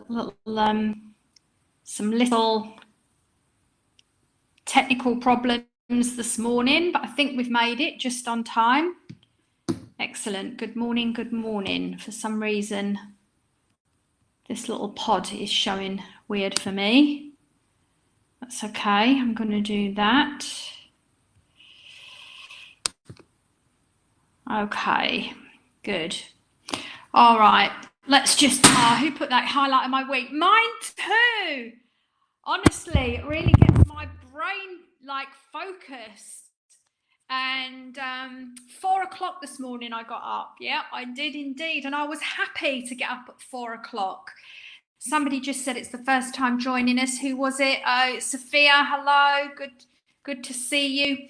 some little technical problems this morning, but I think we've made it just on time. Excellent. Good morning. Good morning. For some reason, this little pod is showing weird for me. That's okay. I'm going to do that. Okay, good. All right, let's just, who put that highlight of my week? Mine too. Honestly, it really gets my brain like focused. And 4 o'clock this morning I got up. Yeah, I did indeed. And I was happy to get up at 4 o'clock. Somebody just said it's the first time joining us. Who was it? Sophia, hello. Good to see you.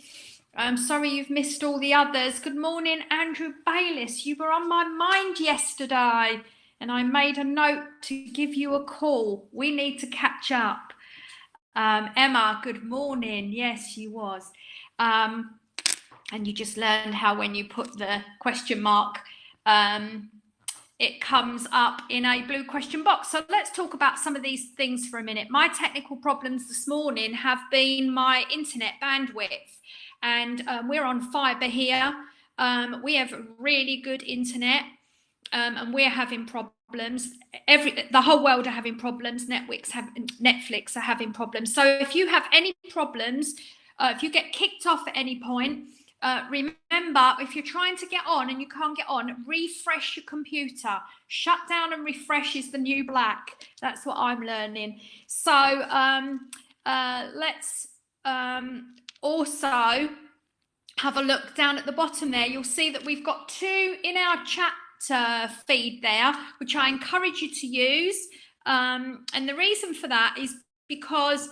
I'm sorry you've missed all the others. Good morning, Andrew Bayliss. You were on my mind yesterday and I made a note to give you a call. We need to catch up. Emma, good morning. Yes, you was. And you just learned how when you put the question mark, it comes up in a blue question box. So let's talk about some of these things for a minute. My technical problems this morning have been my internet bandwidth. And we're on fibre here. We have really good internet, and we're having problems. The whole world are having problems. Netflix are having problems. So if you have any problems, if you get kicked off at any point, remember, if you're trying to get on and you can't get on, refresh your computer. Shut down and refresh is the new black. That's what I'm learning. So let's also have a look down at the bottom there. You'll see that we've got 2 in our chat feed there, which I encourage you to use. And the reason for that is because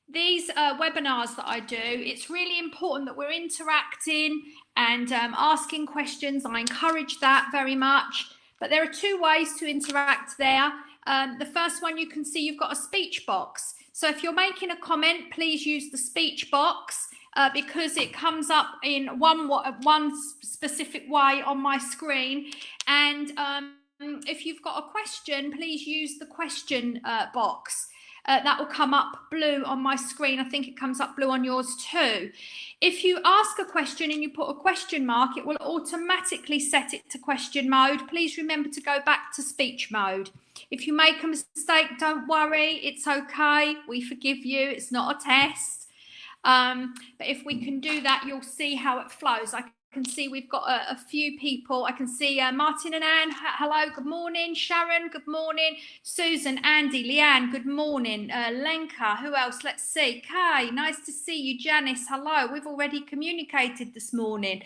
these webinars that I do, it's really important that we're interacting and asking questions. I encourage that very much. But there are 2 ways to interact there. The first one, you can see you've got a speech box. So if you're making a comment, please use the speech box because it comes up in one specific way on my screen. And if you've got a question, please use the question box. That will come up blue on my screen. I think it comes up blue on yours too. If you ask a question and you put a question mark, it will automatically set it to question mode. Please remember to go back to speech mode. If you make a mistake, don't worry. It's okay. We forgive you. It's not a test. But if we can do that, you'll see how it flows. I can see we've got a few people. I can see Martin and Anne. Hello, good morning. Sharon, good morning. Susan, Andy, Leanne, good morning. Lenka, who else? Let's see. Kay, nice to see you. Janice, hello. We've already communicated this morning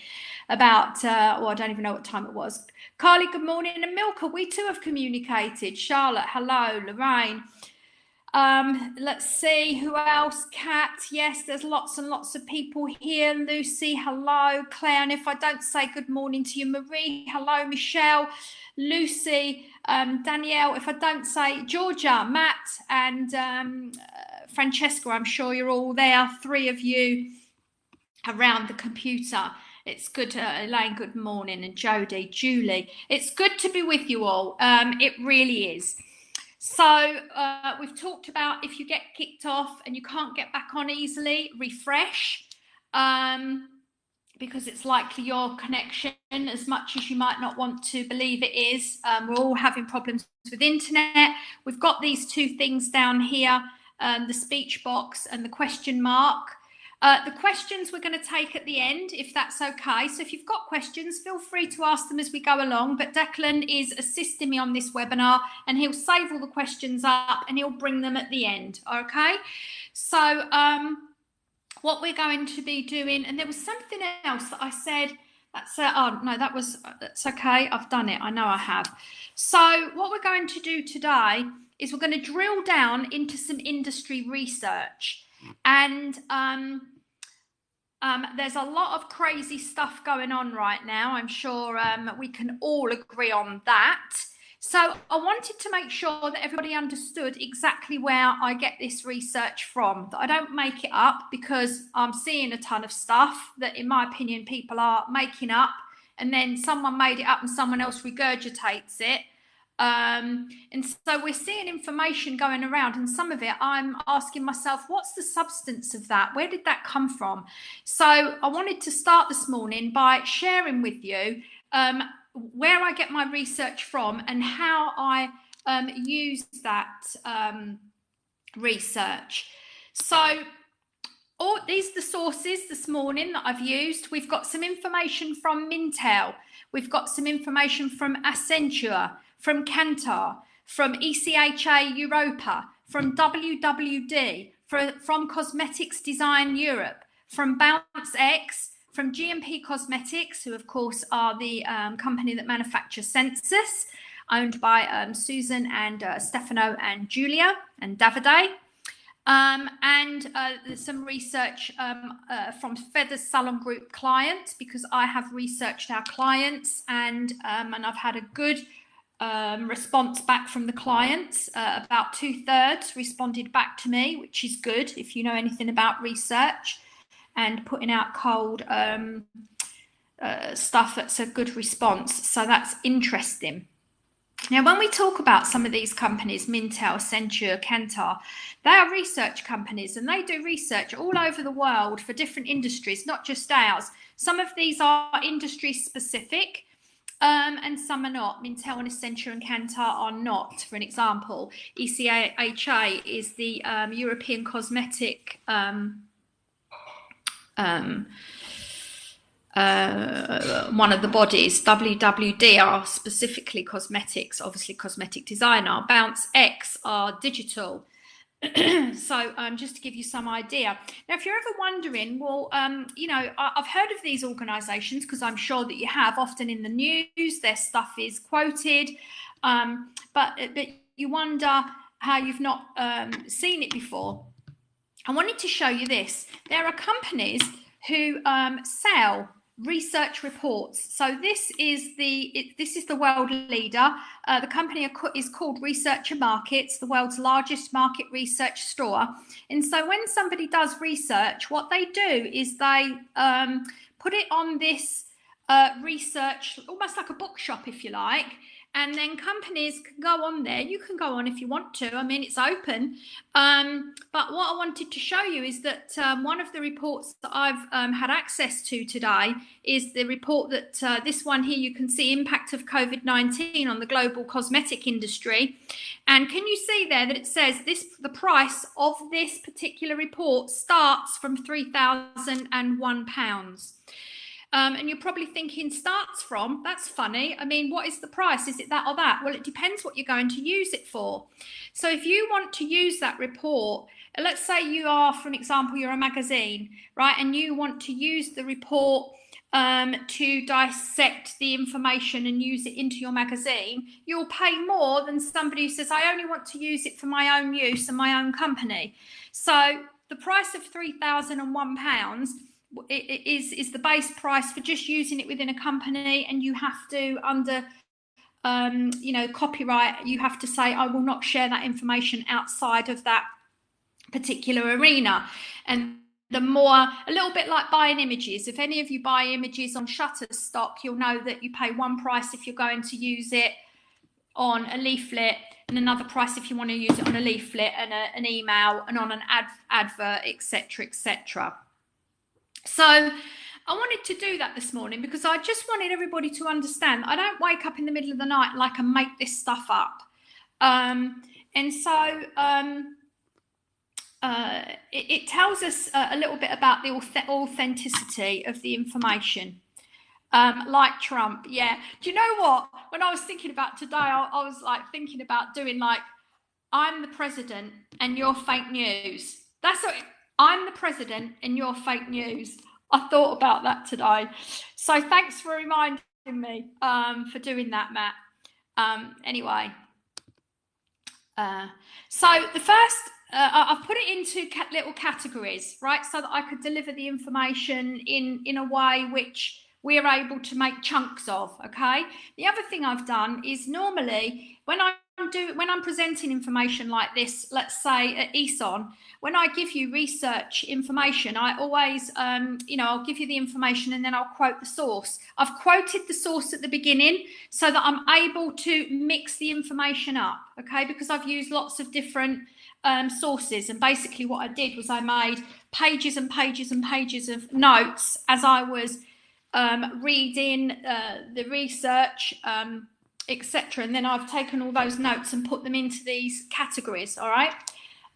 about, I don't even know what time it was. Carly, good morning. And Milka, we too have communicated. Charlotte, hello. Lorraine. Let's see who else. Kat, yes, there's lots and lots of people here. Lucy, hello. Claire, and if I don't say good morning to you, Marie, hello. Michelle, Lucy, Danielle, if I don't say Georgia, Matt, and Francesca, I'm sure you're all there. 3 of you around the computer. It's good. Elaine, good morning. And Jodie, Julie, it's good to be with you all. It really is. So we've talked about if you get kicked off and you can't get back on easily, refresh, because it's likely your connection, as much as you might not want to believe it is. We're all having problems with internet. We've got these 2 things down here, the speech box and the question mark. The questions we're going to take at the end, if that's okay. So if you've got questions, feel free to ask them as we go along. But Declan is assisting me on this webinar and he'll save all the questions up and he'll bring them at the end. Okay. So what we're going to be doing, and there was something else that I said, that's okay. I've done it. I know I have. So what we're going to do today is we're going to drill down into some industry research. And there's a lot of crazy stuff going on right now. I'm sure we can all agree on that. So I wanted to make sure that everybody understood exactly where I get this research from, that I don't make it up, because I'm seeing a ton of stuff that, in my opinion, people are making up, and then someone made it up and someone else regurgitates it. And so we're seeing information going around, and some of it I'm asking myself, what's the substance of that? Where did that come from? So I wanted to start this morning by sharing with you where I get my research from and how I use that research. So these are the sources this morning that I've used. We've got some information from Mintel. We've got some information from Accenture, from Kantar, from ECHA Europa, from WWD, from Cosmetics Design Europe, from Bounce X, from GMP Cosmetics, who of course are the company that manufactures Census, owned by Susan and Stefano and Julia and Davide. And some research from Feathers Salon Group clients, because I have researched our clients, and I've had a good response back from the clients. About 2/3 responded back to me, which is good if you know anything about research and putting out cold stuff. That's a good response, so that's interesting. Now, when we talk about some of these companies, Mintel, Accenture, Kantar, they are research companies, and they do research all over the world for different industries, not just ours. Some of these are industry specific, and some are not. Mintel and Accenture and Kantar are not. For an example, ECHA is the European cosmetic one of the bodies. WWD are specifically cosmetics, obviously cosmetic designer. Bounce X are digital. So just to give you some idea. Now, if you're ever wondering, well, I've heard of these organisations, because I'm sure that you have. Often in the news, their stuff is quoted, but you wonder how you've not seen it before. I wanted to show you this. There are companies who sell research reports. So this is the world leader. The company is called Researcher Markets, the world's largest market research store. And so when somebody does research, what they do is they put it on this research, almost like a bookshop, if you like. And then companies can go on there. You can go on if you want to. I mean, it's open. But what I wanted to show you is that one of the reports that I've had access to today is the report that this one here, you can see impact of COVID-19 on the global cosmetic industry. And can you see there that it says the price of this particular report starts from £3,001. And you're probably thinking, starts from, that's funny. I mean, what is the price? Is it that or that? Well, it depends what you're going to use it for. So if you want to use that report, let's say you are, for an example, you're a magazine, right? And you want to use the report to dissect the information and use it into your magazine, you'll pay more than somebody who says, I only want to use it for my own use and my own company. So the price of £3,001 is the base price for just using it within a company, and you have to, under copyright, you have to say, I will not share that information outside of that particular arena. And the more, a little bit like buying images, if any of you buy images on Shutterstock, you'll know that you pay one price if you're going to use it on a leaflet, and another price if you want to use it on a leaflet and an email and on an advert, etc., etc. So I wanted to do that this morning because I just wanted everybody to understand I don't wake up in the middle of the night like and make this stuff up. It tells us a little bit about the authenticity of the information. Like Trump, yeah. Do you know what? When I was thinking about today, I was like thinking about doing like, I'm the president and you're fake news. That's what, I'm the president and you're fake news. I thought about that today. So thanks for reminding me for doing that, Matt. Anyway, so the first, I've put it into little categories, right? So that I could deliver the information in a way which we're able to make chunks of, okay? The other thing I've done is normally when I'm I'm presenting information like this, let's say at ESON, when I give you research information, I always, I'll give you the information and then I'll quote the source. I've quoted the source at the beginning so that I'm able to mix the information up, okay? Because I've used lots of different sources, and basically what I did was I made pages and pages and pages of notes as I was reading the research, etc. And then I've taken all those notes and put them into these categories, all right?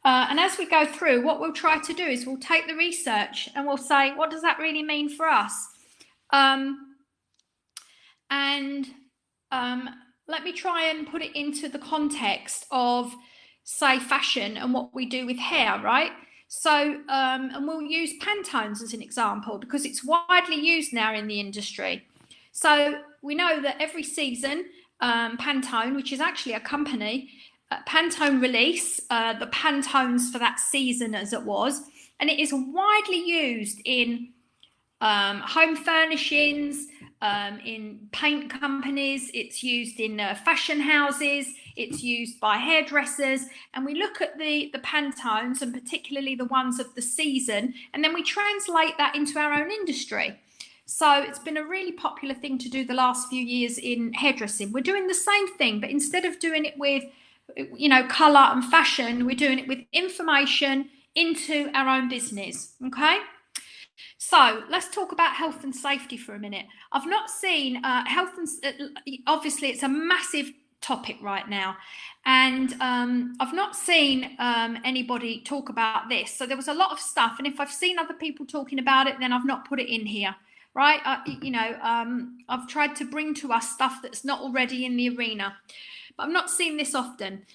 And as we go through, what we'll try to do is we'll take the research and we'll say, what does that really mean for us? Let me try and put it into the context of, say, fashion and what we do with hair, right? So, and we'll use Pantones as an example because it's widely used now in the industry. So we know that every season, Pantone, which is actually a company, Pantone release the Pantones for that season as it was, and it is widely used in home furnishings, in paint companies, it's used in fashion houses, it's used by hairdressers, and we look at the Pantones, and particularly the ones of the season, and then we translate that into our own industry. So it's been a really popular thing to do the last few years in hairdressing. We're doing the same thing, but instead of doing it with, colour and fashion, we're doing it with information into our own business, okay? So let's talk about health and safety for a minute. I've not seen obviously it's a massive topic right now, and I've not seen anybody talk about this. So there was a lot of stuff, and if I've seen other people talking about it, then I've not put it in here, right? I've tried to bring to us stuff that's not already in the arena, but I've not seen this often.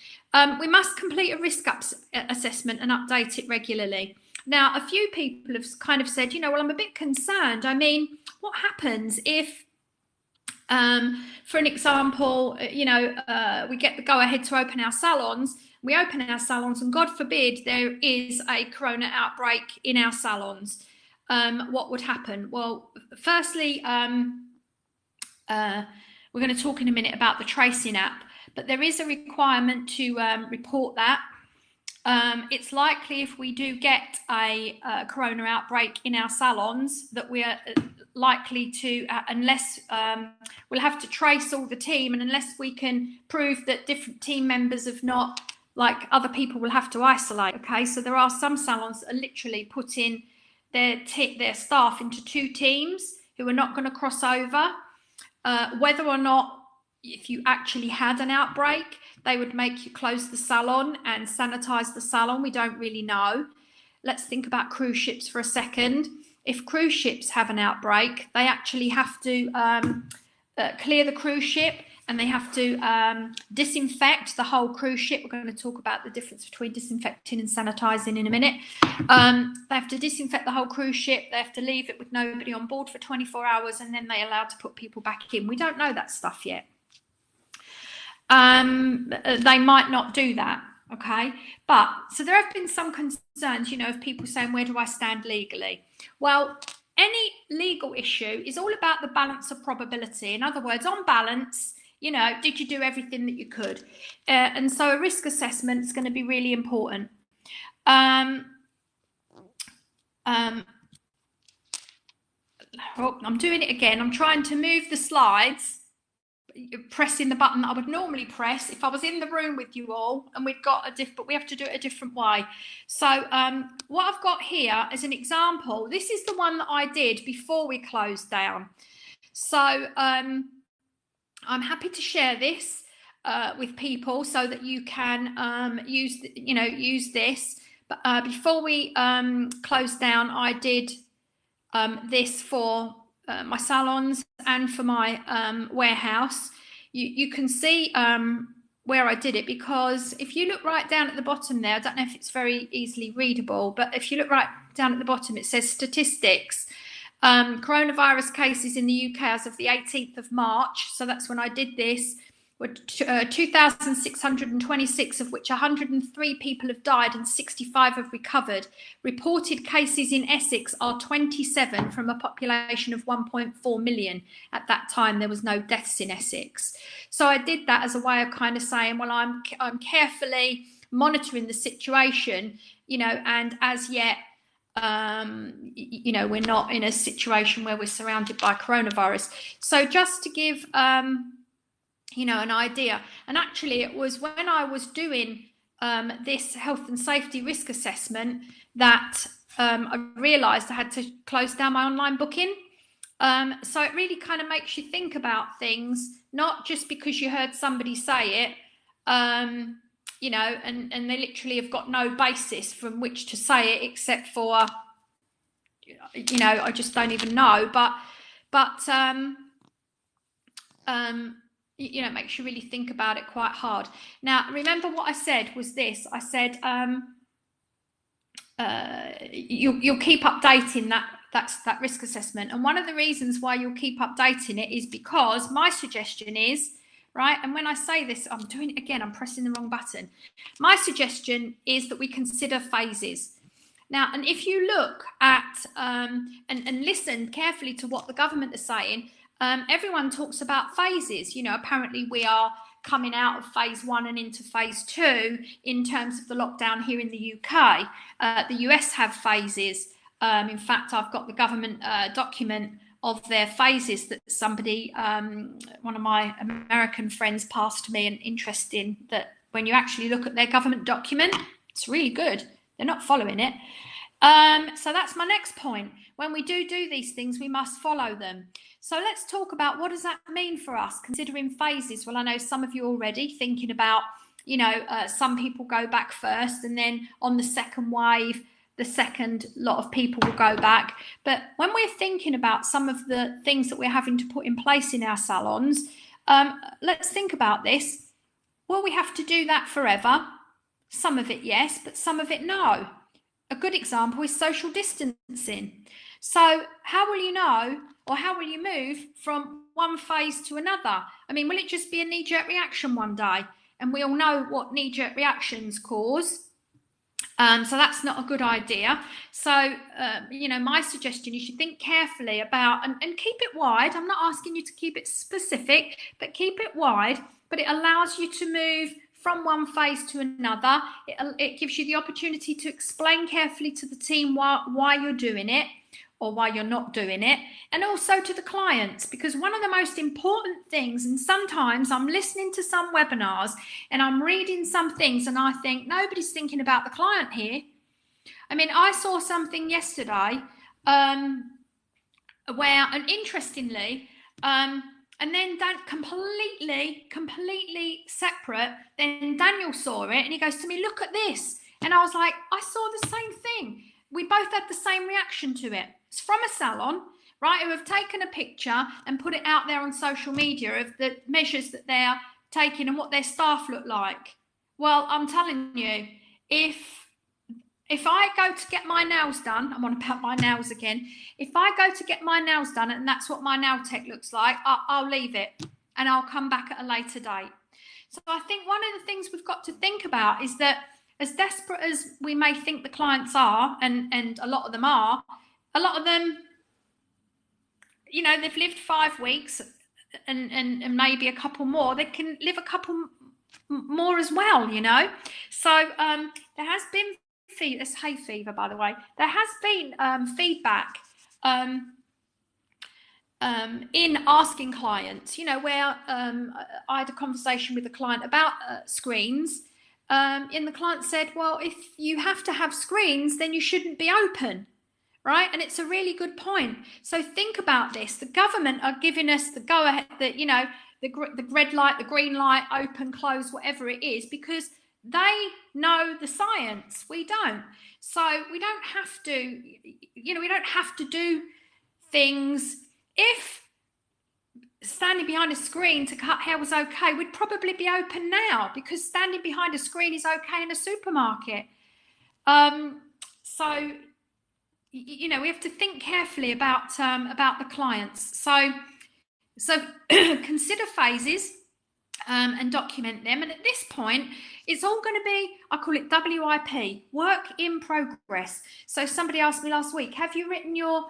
We must complete a risk assessment and update it regularly. Now, a few people have kind of said, well, I'm a bit concerned. I mean, what happens if, for an example, we get the go-ahead to open our salons, we open our salons, and God forbid there is a corona outbreak in our salons. What would happen? Well, firstly, we're going to talk in a minute about the tracing app, but there is a requirement to report that. It's likely if we do get a corona outbreak in our salons that we are likely to, unless we'll have to trace all the team, and unless we can prove that different team members have not, like other people, will have to isolate. Okay, so there are some salons that are literally putting their staff into 2 teams who are not going to cross over. Whether or not, if you actually had an outbreak, they would make you close the salon and sanitize the salon. We don't really know. Let's think about cruise ships for a second. If cruise ships have an outbreak, they actually have to clear the cruise ship, and they have to disinfect the whole cruise ship. We're going to talk about the difference between disinfecting and sanitizing in a minute. They have to disinfect the whole cruise ship. They have to leave it with nobody on board for 24 hours, and then they're allowed to put people back in. We don't know that stuff yet. They might not do that, okay? But so there have been some concerns, of people saying, where do I stand legally? Well, any legal issue is all about the balance of probability. In other words, on balance, did you do everything that you could? And so a risk assessment is going to be really important. Oh, I'm doing it again. I'm trying to move the slides, pressing the button that I would normally press if I was in the room with you all, and we've got but we have to do it a different way. So what I've got here as an example, this is the one that I did before we closed down. So I'm happy to share this with people so that you can use this. But before we closed down, I did this for my salons and for my warehouse. You can see where I did it, because if you look right down at the bottom there, I don't know if it's very easily readable, but if you look right down at the bottom, it says statistics. Coronavirus cases in the UK as of the 18th of March. So that's when I did this. 2,626, of which 103 people have died and 65 have recovered. Reported cases in Essex are 27 from a population of 1.4 million. At that time, there was no deaths in Essex. So I did that as a way of kind of saying, well, I'm carefully monitoring the situation, and as yet, we're not in a situation where we're surrounded by coronavirus. So just to give an idea. And actually, it was when I was doing this health and safety risk assessment that I realised I had to close down my online booking. So it really kind of makes you think about things, not just because you heard somebody say it, and they literally have got no basis from which to say it, except for, I just don't even know. But it makes you really think about it quite hard. Now, remember what I said was this. I said you'll keep updating that risk assessment. And one of the reasons why you'll keep updating it is because my suggestion is, right, and when I say this, I'm doing it again, I'm pressing the wrong button. My suggestion is that we consider phases. Now, and if you look at and listen carefully to what the government is saying, everyone talks about phases. Apparently we are coming out of phase 1 and into phase 2 in terms of the lockdown here in the UK. The US have phases. In fact, I've got the government document of their phases that somebody, one of my American friends, passed to me. And interesting that when you actually look at their government document, it's really good. They're not following it. So that's my next point. When we do these things, we must follow them. So let's talk about what does that mean for us, considering phases. Well, I know some of you already thinking about, some people go back first, and then on the second wave, the second lot of people will go back. But when we're thinking about some of the things that we're having to put in place in our salons, let's think about this. Will we have to do that forever? Some of it, yes, but some of it, no. A good example is social distancing. So how will you know, or how will you move from one phase to another? I mean, will it just be a knee-jerk reaction one day? And we all know what knee-jerk reactions cause. So that's not a good idea. So, my suggestion, you should think carefully about, and keep it wide. I'm not asking you to keep it specific, but keep it wide. But it allows you to move from one phase to another. It gives you the opportunity to explain carefully to the team why you're doing it or why you're not doing it, and also to the clients, because one of the most important things, and sometimes I'm listening to some webinars and I'm reading some things and I think nobody's thinking about the client here. I mean, I saw something yesterday where, and interestingly, and then completely separate, then Daniel saw it and he goes to me, look at this. And I was like, I saw the same thing. We both had the same reaction to it. It's from a salon, right, who have taken a picture and put it out there on social media of the measures that they're taking and what their staff look like. Well, I'm telling you, if I go to get my nails done, I'm on about my nails again. If I go to get my nails done and that's what my nail tech looks like, I'll leave it and I'll come back at a later date. So I think one of the things we've got to think about is that as desperate as we may think the clients are, and a lot of them are, a lot of them, they've lived 5 weeks and maybe a couple more. They can live a couple more as well, So there has been it's hay fever, by the way. There has been feedback in asking clients, where I had a conversation with a client about screens, and the client said, well, if you have to have screens, then you shouldn't be open, right? And it's a really good point. So think about this. The government are giving us the go-ahead, the red light, the green light, open, close, whatever it is, because they know the science. We don't. So we don't have to, we don't have to do things. If standing behind a screen to cut hair was okay, we'd probably be open now, because standing behind a screen is okay in a supermarket. So, we have to think carefully about the clients. So consider phases. and document them. And at this point, it's all going to be, I call it WIP, work in progress. So somebody asked me last week, have you written your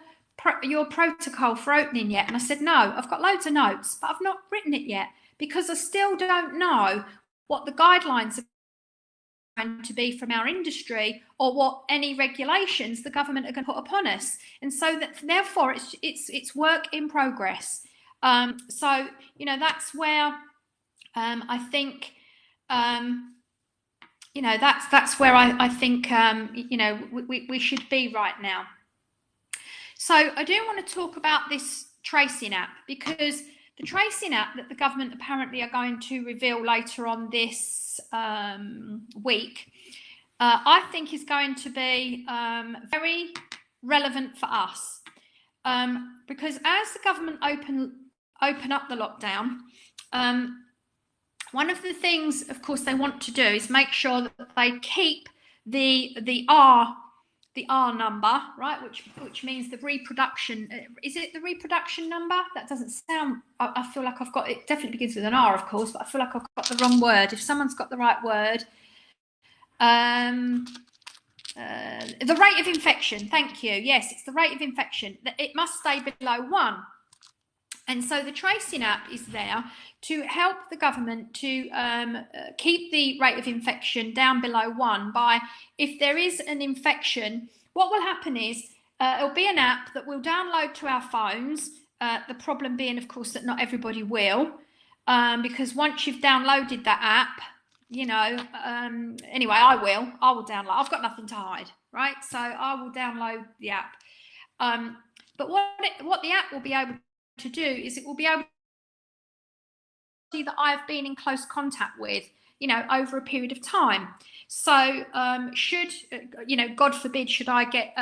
protocol for opening yet? And I said, no, I've got loads of notes, but I've not written it yet because I still don't know what the guidelines are going to be from our industry or what any regulations the government are going to put upon us. And so that therefore it's work in progress. So, you know, that's where I think, you know, that's where I think, you know, we should be right now. So I do want to talk about this tracing app, because the tracing app that the government apparently are going to reveal later on this week, I think is going to be very relevant for us, because as the government open up the lockdown, one of the things, of course, they want to do is make sure that they keep the R number, right? Which means the reproduction. Is it the reproduction number? That doesn't sound. I feel like I've got it. Definitely begins with an R, of course, but I feel like I've got the wrong word. If someone's got the right word, the rate of infection. Thank you. Yes, it's the rate of infection. It must stay below 1. And so the tracing app is there to help the government to keep the rate of infection down below 1 by, if there is an infection, what will happen is it'll be an app that we'll download to our phones. The problem being, of course, that not everybody will, because once you've downloaded that app, you know, anyway, I will download. I've got nothing to hide, right? So I will download the app. But what the app will be able to do is it will be able to see that I've been in close contact with, you know, over a period of time. So should, you know, God forbid, should I get,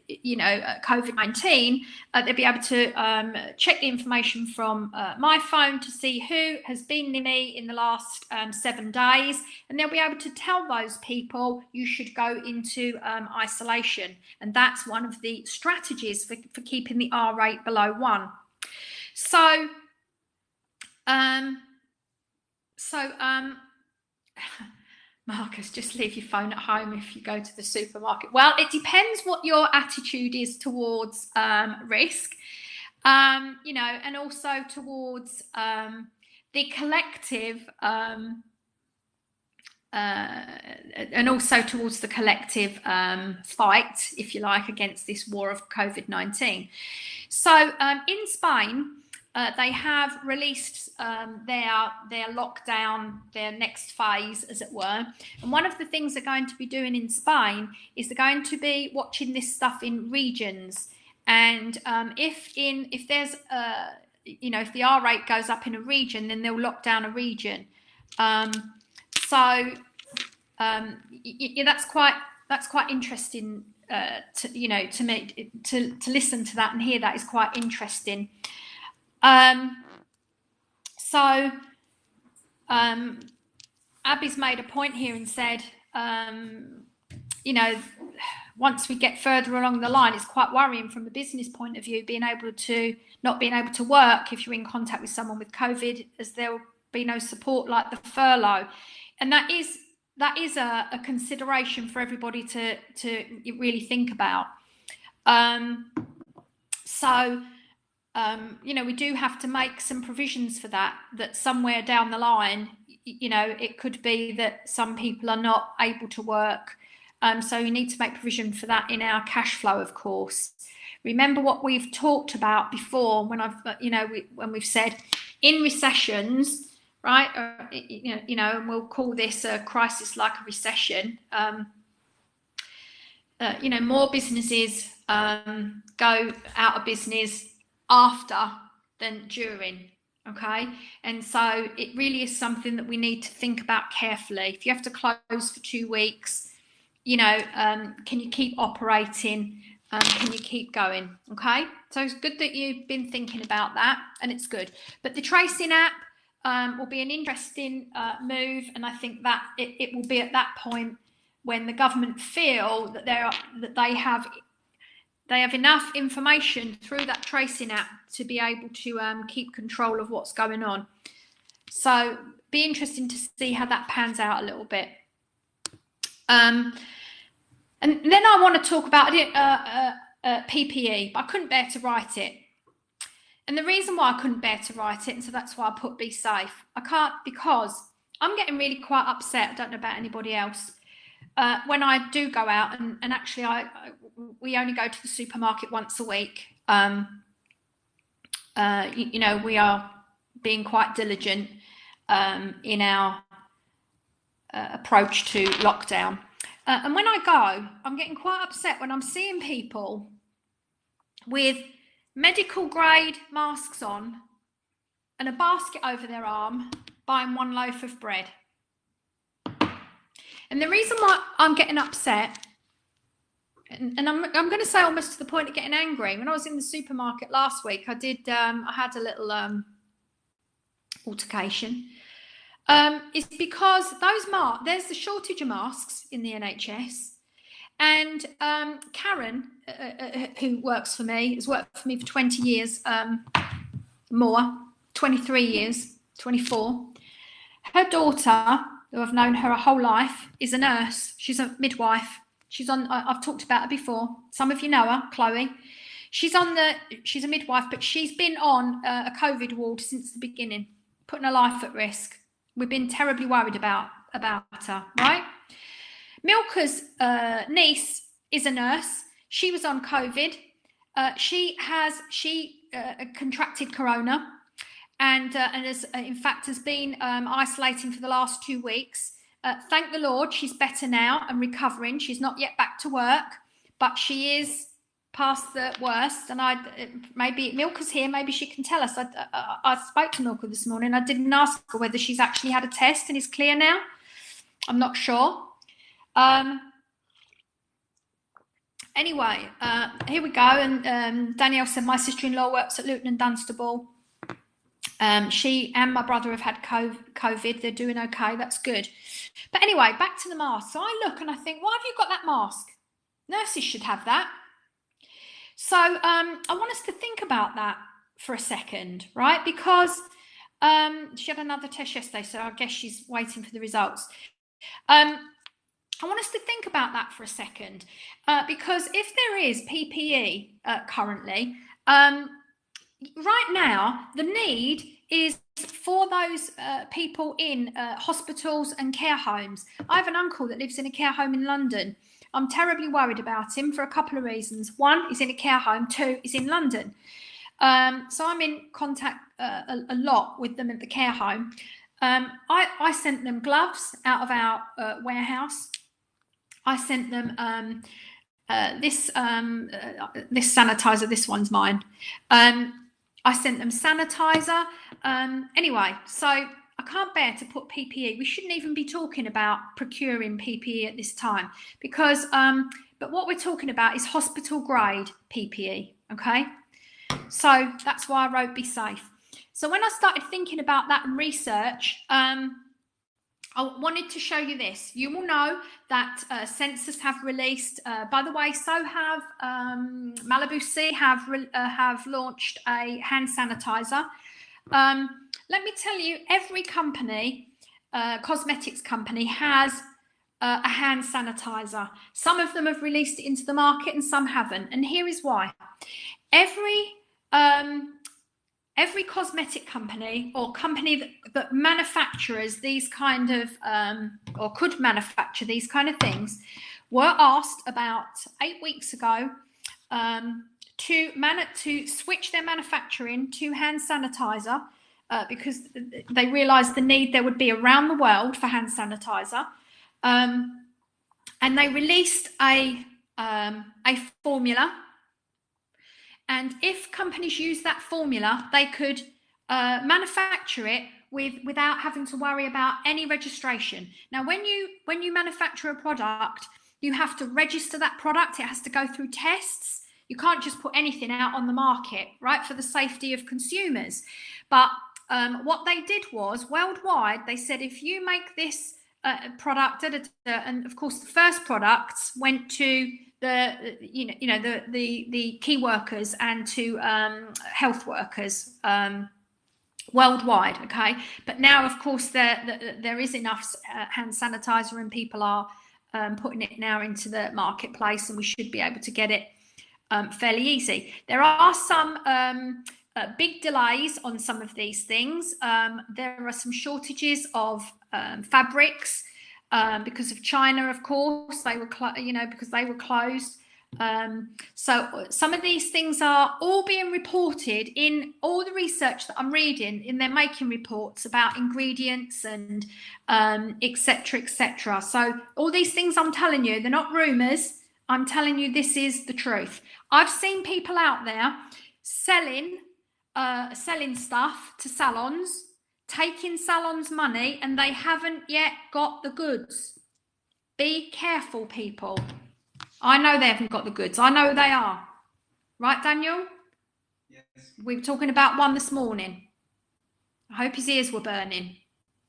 you know, COVID-19, they'll be able to check the information from my phone to see who has been near me in the last 7 days. And they'll be able to tell those people you should go into isolation. And that's one of the strategies for keeping the R rate below 1. So, Marcus, just leave your phone at home if you go to the supermarket. Well, it depends what your attitude is towards risk, you know, and also towards the collective, and also towards the collective fight, if you like, against this war of COVID-19. So in Spain, they have released their lockdown, their next phase, as it were. And one of the things they're going to be doing in Spain is they're going to be watching this stuff in regions. And if there's you know, if the R rate goes up in a region, then they'll lock down a region. So that's quite interesting. You know, to me, to listen to that and hear that is quite interesting. So Abby's made a point here and said, you know, once we get further along the line, it's quite worrying from the business point of view, not being able to work if you're in contact with someone with COVID, as there will be no support like the furlough. And that is a consideration for everybody to really think about. You know, we do have to make some provisions for that somewhere down the line, you know, it could be that some people are not able to work. So we need to make provision for that in our cash flow, of course. Remember what we've talked about before when when we've said in recessions, right? You know, and we'll call this a crisis like a recession. You know, more businesses go out of business after than during. Okay, and so it really is something that we need to think about carefully. If you have to close for 2 weeks, you know, can you keep operating? Can you keep going? Okay, so it's good that you've been thinking about that, and it's good. But the tracing app will be an interesting move, and I think that it will be at that point when the government feel that they have enough information through that tracing app to be able to keep control of what's going on. So be interesting to see how that pans out a little bit. And then I want to talk about PPE, but I couldn't bear to write it. And the reason why I couldn't bear to write it, and so that's why I put be safe. I can't, because I'm getting really quite upset. I don't know about anybody else. When I do go out, and actually we only go to the supermarket once a week. You know, we are being quite diligent in our approach to lockdown. And when I go, I'm getting quite upset when I'm seeing people with medical grade masks on and a basket over their arm buying one loaf of bread. And the reason why I'm getting upset, and I'm going to say almost to the point of getting angry, when I was in the supermarket last week, I had a little altercation. Is because there's the shortage of masks in the NHS, and Karen, who works for me, has worked for me for 20 years, 23 years, 24. Her daughter, who I've known her whole life, is a nurse. She's a midwife. I've talked about her before. Some of you know her, Chloe. She's a midwife, but she's been on a COVID ward since the beginning, putting her life at risk. We've been terribly worried about her, right? Milka's niece is a nurse. She was on COVID. She contracted corona, and has been isolating for the last 2 weeks. Thank the Lord, she's better now and recovering. She's not yet back to work, but she is past the worst. And maybe Milka's here, maybe she can tell us. I spoke to Milka this morning. I didn't ask her whether she's actually had a test and is clear now. I'm not sure. Anyway, here we go. And Danielle said, my sister-in-law works at Luton and Dunstable. She and my brother have had COVID. They're doing okay. That's good. But anyway, back to the mask. So I look and I think, why have you got that mask? Nurses should have that. So I want us to think about that for a second, right? Because she had another test yesterday, so I guess she's waiting for the results. I want us to think about that for a second, because if there is PPE currently, right now, the need is for those people in hospitals and care homes. I have an uncle that lives in a care home in London. I'm terribly worried about him for a couple of reasons. One, he's in a care home. Two, he's in London. So I'm in contact a lot with them at the care home. I sent them gloves out of our warehouse. I sent them this sanitizer. This one's mine. I sent them sanitizer. Anyway, so I can't bear to put PPE. We shouldn't even be talking about procuring PPE at this time, because but what we're talking about is hospital grade PPE. Okay, so that's why I wrote be safe. So when I started thinking about that and research, I wanted to show you this. You will know that Census have released, by the way, so have Malibu Sea have launched a hand sanitizer. Let me tell you, every company, cosmetics company, has a hand sanitizer. Some of them have released it into the market and some haven't. And here is why. Every cosmetic company or company that manufactures these kind of, or could manufacture these kind of things, were asked about 8 weeks ago to switch their manufacturing to hand sanitizer, because they realised the need there would be around the world for hand sanitizer, and they released a formula. And if companies use that formula, they could manufacture it without having to worry about any registration. Now, when you manufacture a product, you have to register that product. It has to go through tests. You can't just put anything out on the market, right, for the safety of consumers. But what they did was, worldwide, they said, if you make this product, and of course the first products went to the key workers and to health workers worldwide. Okay, but now of course there is enough hand sanitizer, and people are putting it now into the marketplace, and we should be able to get it fairly easy. There are some big delays on some of these things. There are some shortages of fabrics because of China, of course. They were, because they were closed. So some of these things are all being reported in all the research that I'm reading. They're making reports about ingredients and etc., etc. So all these things I'm telling you, they're not rumours. I'm telling you, this is the truth. I've seen people out there selling stuff to salons, taking salons' money, and they haven't yet got the goods. Be careful, people. I know they haven't got the goods. I know they are. Right, Daniel? Yes. We were talking about one this morning. I hope his ears were burning,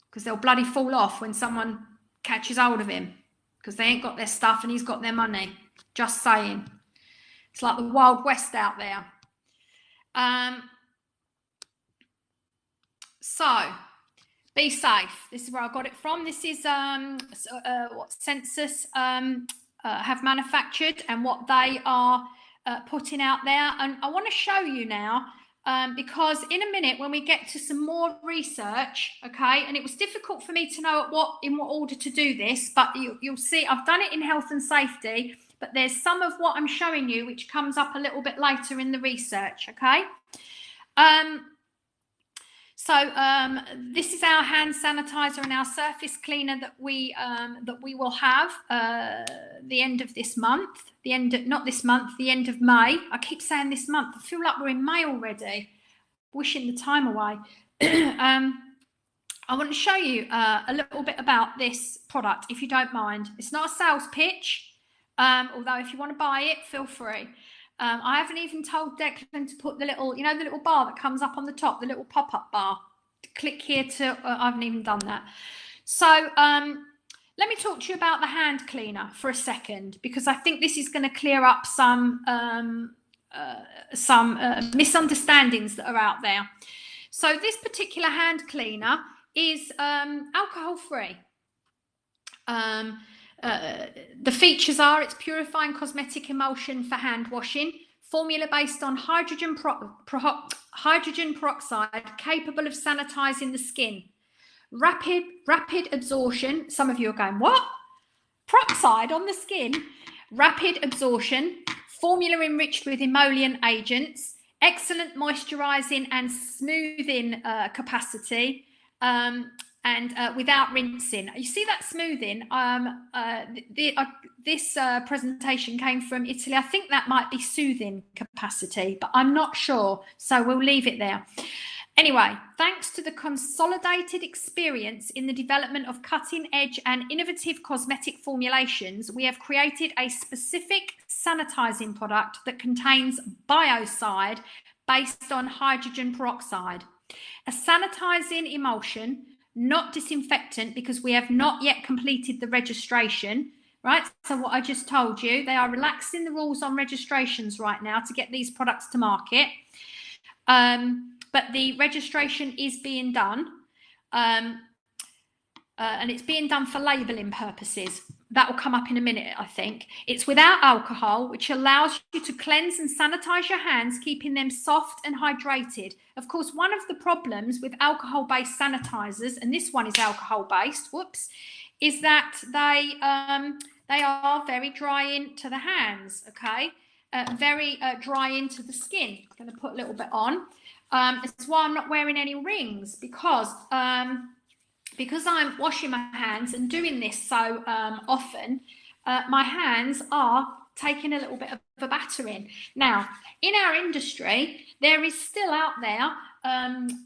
because they'll bloody fall off when someone catches hold of him, because they ain't got their stuff and he's got their money. Just saying. It's like the Wild West out there. So, be safe. This is where I got it from. This is what Census have manufactured and what they are putting out there. And I want to show you now, because in a minute when we get to some more research, okay, and it was difficult for me to know in what order to do this, but you'll see I've done it in health and safety, but there's some of what I'm showing you which comes up a little bit later in the research, okay? This is our hand sanitizer and our surface cleaner that we will have the end of this month. The end of May. I keep saying this month. I feel like we're in May already. Wishing the time away. I want to show you a little bit about this product, if you don't mind. It's not a sales pitch, although if you want to buy it, feel free. I haven't even told Declan to put the little, the little bar that comes up on the top, the little pop-up bar. Click here to, I haven't even done that. So let me talk to you about the hand cleaner for a second, because I think this is going to clear up some misunderstandings that are out there. So this particular hand cleaner is alcohol-free. The features are it's purifying cosmetic emulsion for hand washing, formula based on hydrogen peroxide, capable of sanitizing the skin. Rapid absorption. Some of you are going, what? Peroxide on the skin? Rapid absorption, formula enriched with emollient agents, excellent moisturizing and smoothing capacity, and without rinsing. You see that smoothing? This presentation came from Italy. I think that might be soothing capacity, but I'm not sure, so we'll leave it there. Anyway, thanks to the consolidated experience in the development of cutting-edge and innovative cosmetic formulations, we have created a specific sanitizing product that contains biocide based on hydrogen peroxide, a sanitizing emulsion, not disinfectant, because we have not yet completed the registration, right? So what I just told you, they are relaxing the rules on registrations right now to get these products to market. But the registration is being done, and it's being done for labelling purposes. That will come up in a minute, I think. It's without alcohol, which allows you to cleanse and sanitize your hands, keeping them soft and hydrated. Of course, one of the problems with alcohol-based sanitizers, and this one is alcohol-based, is that they are very drying to the hands, okay? Very drying to the skin. I'm going to put a little bit on. It's why I'm not wearing any rings, because I'm washing my hands and doing this so often, my hands are taking a little bit of a battering. Now, in our industry, there is still out there,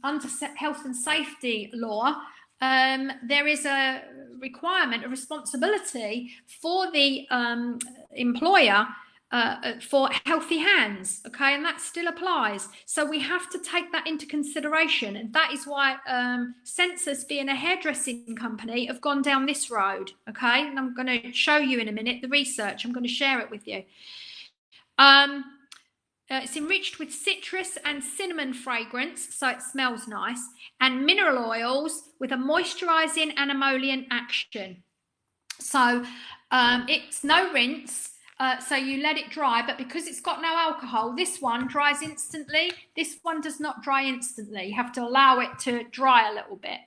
under health and safety law, there is a requirement, a responsibility for the employer for healthy hands, okay, and that still applies. So we have to take that into consideration, and that is why Census, being a hairdressing company, have gone down this road, okay, and I'm going to show you in a minute the research. I'm going to share it with you. it's enriched with citrus and cinnamon fragrance, so it smells nice, and mineral oils with a moisturising and emollient action. So it's no rinse, so you let it dry, but because it's got no alcohol, this one dries instantly. This one does not dry instantly. You have to allow it to dry a little bit.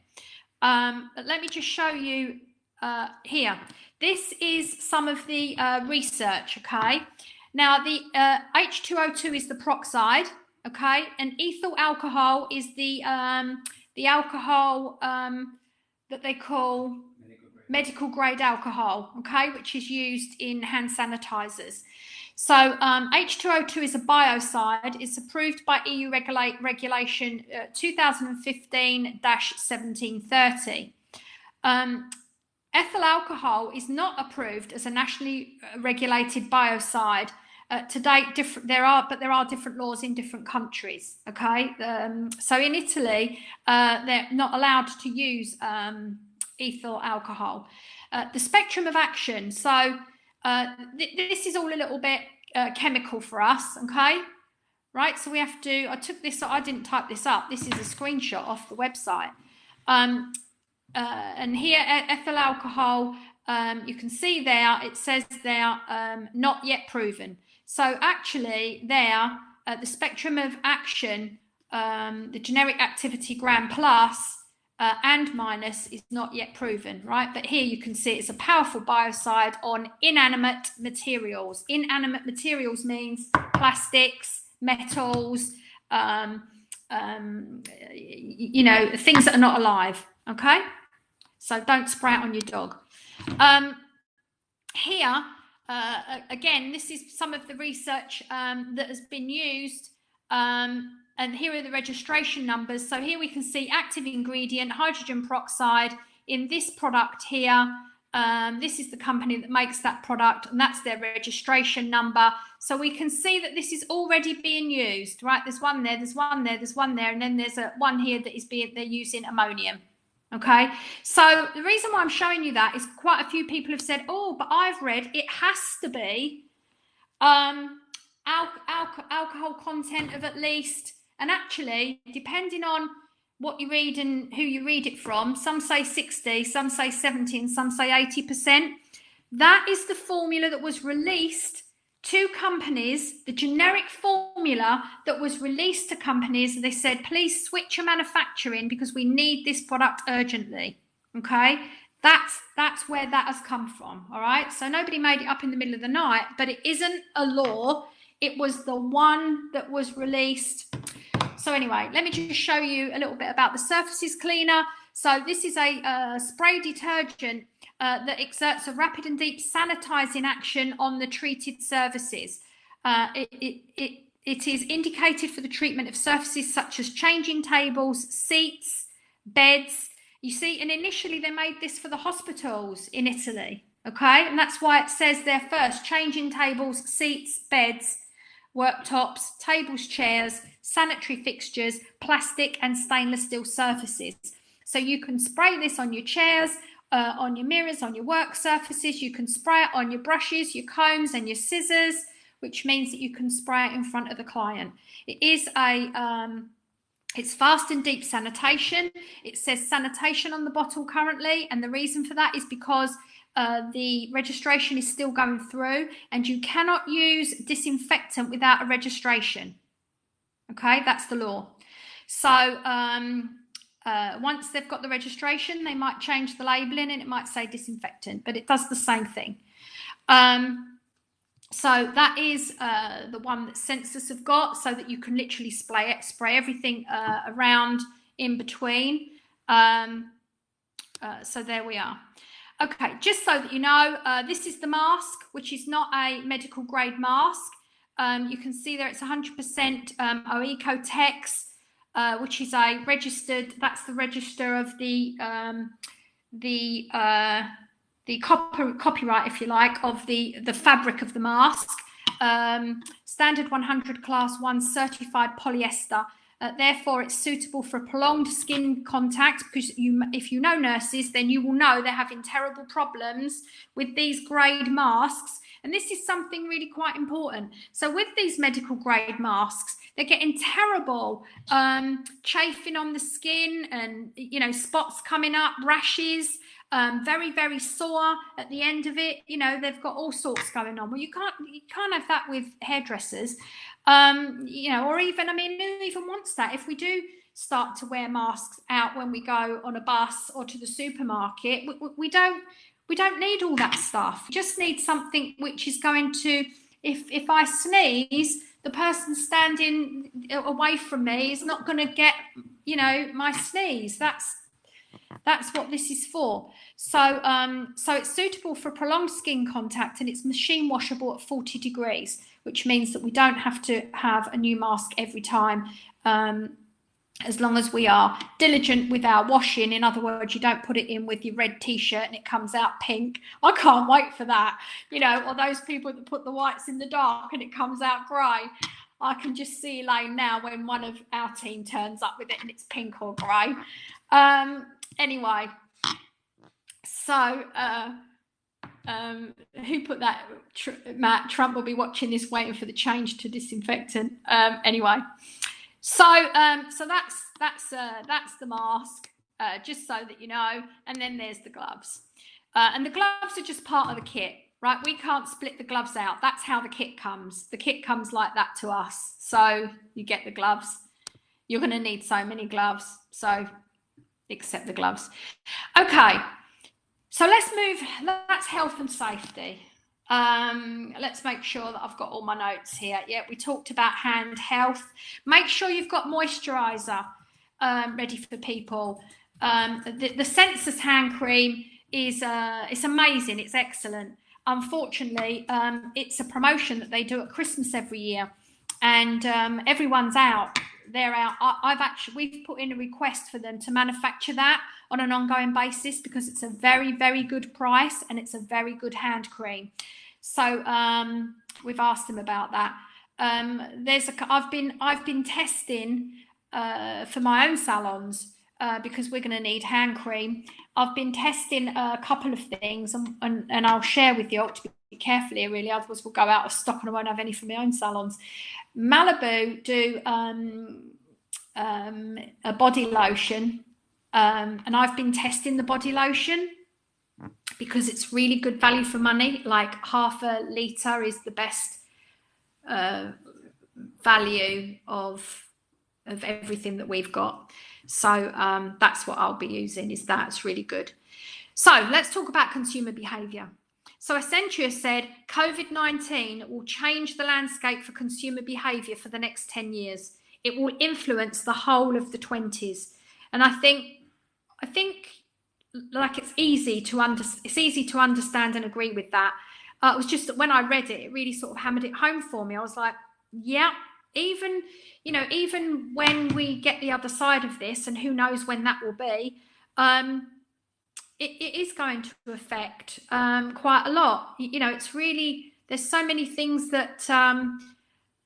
But let me just show you here. This is some of the research, okay? Now, the H2O2 is the peroxide, okay? And ethyl alcohol is the alcohol that they call medical grade alcohol, okay, which is used in hand sanitizers. So H2O2 is a biocide. It's approved by EU regulation 2015-1730. Ethyl alcohol is not approved as a nationally regulated biocide. To date, there are different laws in different countries. Okay, so in Italy, they're not allowed to use ethyl alcohol. The spectrum of action. So this is all a little bit chemical for us. Okay, right. So we have to. I took this. I didn't type this up. This is a screenshot off the website. And here, ethyl alcohol, you can see there, it says there, not yet proven. So actually there, the spectrum of action, the generic activity gram plus and minus is not yet proven, right? But here you can see it's a powerful biocide on inanimate materials. Inanimate materials means plastics, metals, you know, things that are not alive, okay? So don't spray it on your dog. Here, again, this is some of the research that has been used, and here are the registration numbers. So here we can see active ingredient, hydrogen peroxide, in this product here. This is the company that makes that product, and that's their registration number. So we can see that this is already being used, right? There's one there, there's one there, there's one there, and then there's one here that is they're using ammonium. Okay, so the reason why I'm showing you that is quite a few people have said, oh, but I've read it has to be alcohol content of at least, and actually, depending on what you read and who you read it from, some say 60, some say 70, and some say 80%. That is the formula that was released to companies, the generic formula that was released to companies. They said, please switch your manufacturing because we need this product urgently. Okay, that's where that has come from. All right, so nobody made it up in the middle of the night, but it isn't a law. It was the one that was released. So anyway, let me just show you a little bit about the surfaces cleaner. So this is a spray detergent that exerts a rapid and deep sanitizing action on the treated surfaces. It is indicated for the treatment of surfaces such as changing tables, seats, beds. You see, and initially they made this for the hospitals in Italy, okay? And that's why it says there first, changing tables, seats, beds, worktops, tables, chairs, sanitary fixtures, plastic and stainless steel surfaces. So you can spray this on your chairs, on your mirrors, on your work surfaces. You can spray it on your brushes, your combs and your scissors, which means that you can spray it in front of the client. It is it's fast and deep sanitation. It says sanitation on the bottle currently, and the reason for that is because the registration is still going through, and you cannot use disinfectant without a registration. Okay, that's the law. So once they've got the registration, they might change the labelling and it might say disinfectant, but it does the same thing. So that is the one that Census have got, so that you can literally spray everything around in between. So there we are. Okay, just so that you know, this is the mask, which is not a medical grade mask. You can see there it's 100% Oecotex, which is a registered, that's the register of the copyright, if you like, of the fabric of the mask. Standard 100 class 1 certified polyester. Therefore, it's suitable for prolonged skin contact, because if you know nurses, then you will know they're having terrible problems with these grade masks. And this is something really quite important. So with these medical grade masks, they're getting terrible chafing on the skin, and, you know, spots coming up, rashes, very, very sore at the end of it. You know, they've got all sorts going on. Well, you can't have that with hairdressers, you know, or even, I mean, who even wants that? If we do start to wear masks out when we go on a bus or to the supermarket, we don't need all that stuff. We just need something which is going to, if I sneeze, the person standing away from me is not going to get, you know, my sneeze. That's what this is for. So so it's suitable for prolonged skin contact, and it's machine washable at 40 degrees, which means that we don't have to have a new mask every time, as long as we are diligent with our washing. In other words, you don't put it in with your red t-shirt and it comes out pink. I can't wait for that, you know, or those people that put the whites in the dark and it comes out grey. I can just see Elaine now when one of our team turns up with it and it's pink or grey. Anyway, so who put that? Matt, Trump will be watching this waiting for the change to disinfectant. Anyway, so so that's the mask, just so that you know. And then there's the gloves, and the gloves are just part of the kit, right? We can't split the gloves out. That's how the kit comes. The kit comes like that to us. So you get the gloves. You're going to need so many gloves, so accept the gloves. Okay, so let's move. That's health and safety. Let's make sure that I've got all my notes here. Yeah, we talked about hand health. Make sure you've got moisturizer ready for people. The Sensus hand cream is it's amazing. It's excellent. Unfortunately, it's a promotion that they do at Christmas every year, and everyone's out. They're out. We've put in a request for them to manufacture that on an ongoing basis, because it's a very, very good price and it's a very good hand cream. So we've asked them about that. I've been testing for my own salons, because we're going to need hand cream. I've been testing a couple of things, and I'll share with you. I ought to be careful here, really, otherwise we'll go out of stock and I won't have any for my own salons. Malibu do a body lotion, and I've been testing the body lotion because it's really good value for money. Like half a litre is the best value of everything that we've got. So that's what I'll be using, is that. It's really good. So let's talk about consumer behaviour. So Accenture said COVID-19 will change the landscape for consumer behaviour for the next 10 years. It will influence the whole of the 20s. And I think like it's easy to understand and agree with that. It was just that when I read it, it really sort of hammered it home for me. I was like, yeah, even when we get the other side of this, and who knows when that will be, it is going to affect quite a lot. You know, it's really, there's so many things that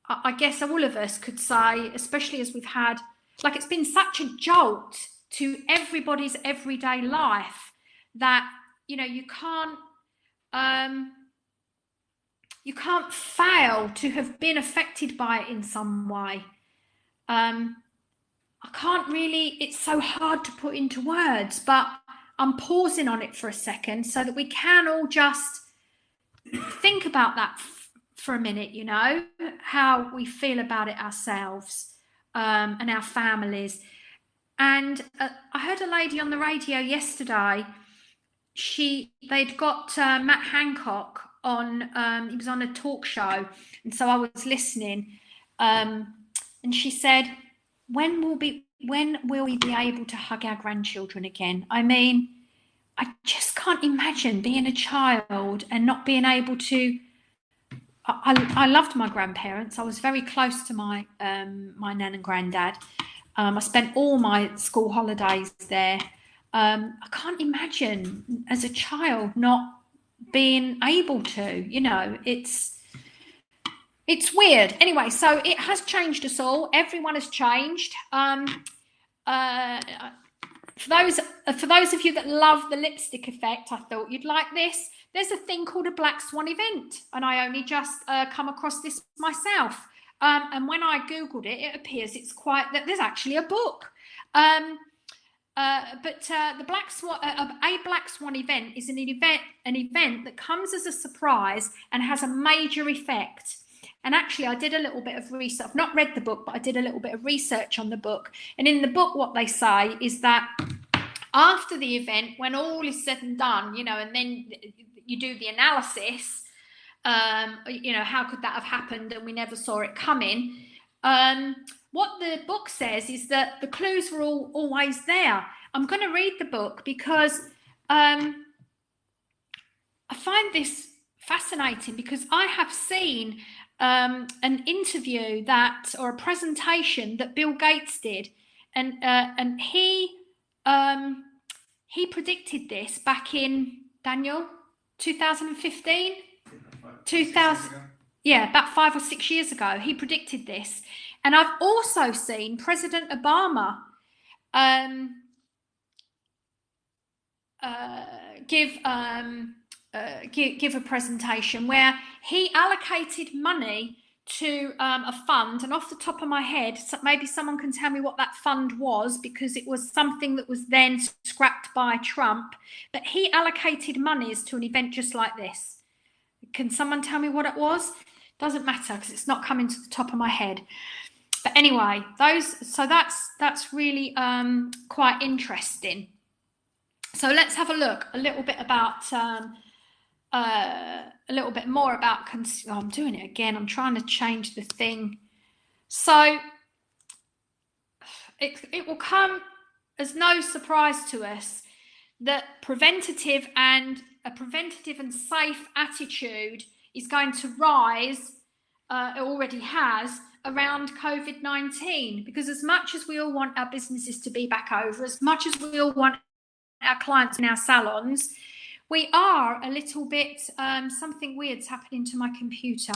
I guess all of us could say, especially as we've had, like, it's been such a jolt to everybody's everyday life that, you know, you can't fail to have been affected by it in some way. I can't really, it's so hard to put into words, but I'm pausing on it for a second so that we can all just think about that for a minute, you know, how we feel about it ourselves, and our families. And I heard a lady on the radio yesterday, they'd got Matt Hancock on, he was on a talk show, and so I was listening, and she said, when will we be able to hug our grandchildren again? I mean, I just can't imagine being a child and not being able to. I loved my grandparents. I was very close to my nan and granddad. I spent all my school holidays there. I can't imagine as a child not being able to. You know, it's It's weird. Anyway, so it has changed us all. Everyone has changed. Uh, for those of you that love the lipstick effect, I thought you'd like this. There's a thing called a Black Swan event, and I only just come across this myself. And when I googled it, it appears it's quite that there's actually a book. But the Black Swan, a Black Swan event is an event that comes as a surprise and has a major effect. And actually, I did a little bit of research. I've not read the book, but I did a little bit of research on the book. And in the book, what they say is that after the event, when all is said and done, and then you do the analysis, how could that have happened and we never saw it coming? What the book says is that the clues were always there. I'm going to read the book because I find this fascinating, because I have seen an interview or a presentation that Bill Gates did, and he predicted this back in, Daniel, 2015, 2000. Yeah, about 5 or 6 years ago, he predicted this. And I've also seen President Obama give a presentation where he allocated money to a fund, and off the top of my head, maybe someone can tell me what that fund was, because it was something that was then scrapped by Trump, but he allocated monies to an event just like this. Can someone tell me what it was? Doesn't matter, because it's not coming to the top of my head. But anyway, that's really quite interesting. So let's have a look a little bit about a little bit more about. I'm doing it again. I'm trying to change the thing. So it will come as no surprise to us that a preventative and safe attitude is going to rise. It already has, around COVID-19, because as much as we all want our businesses to be back over, as much as we all want our clients in our salons, we are a little bit something weird's happening to my computer.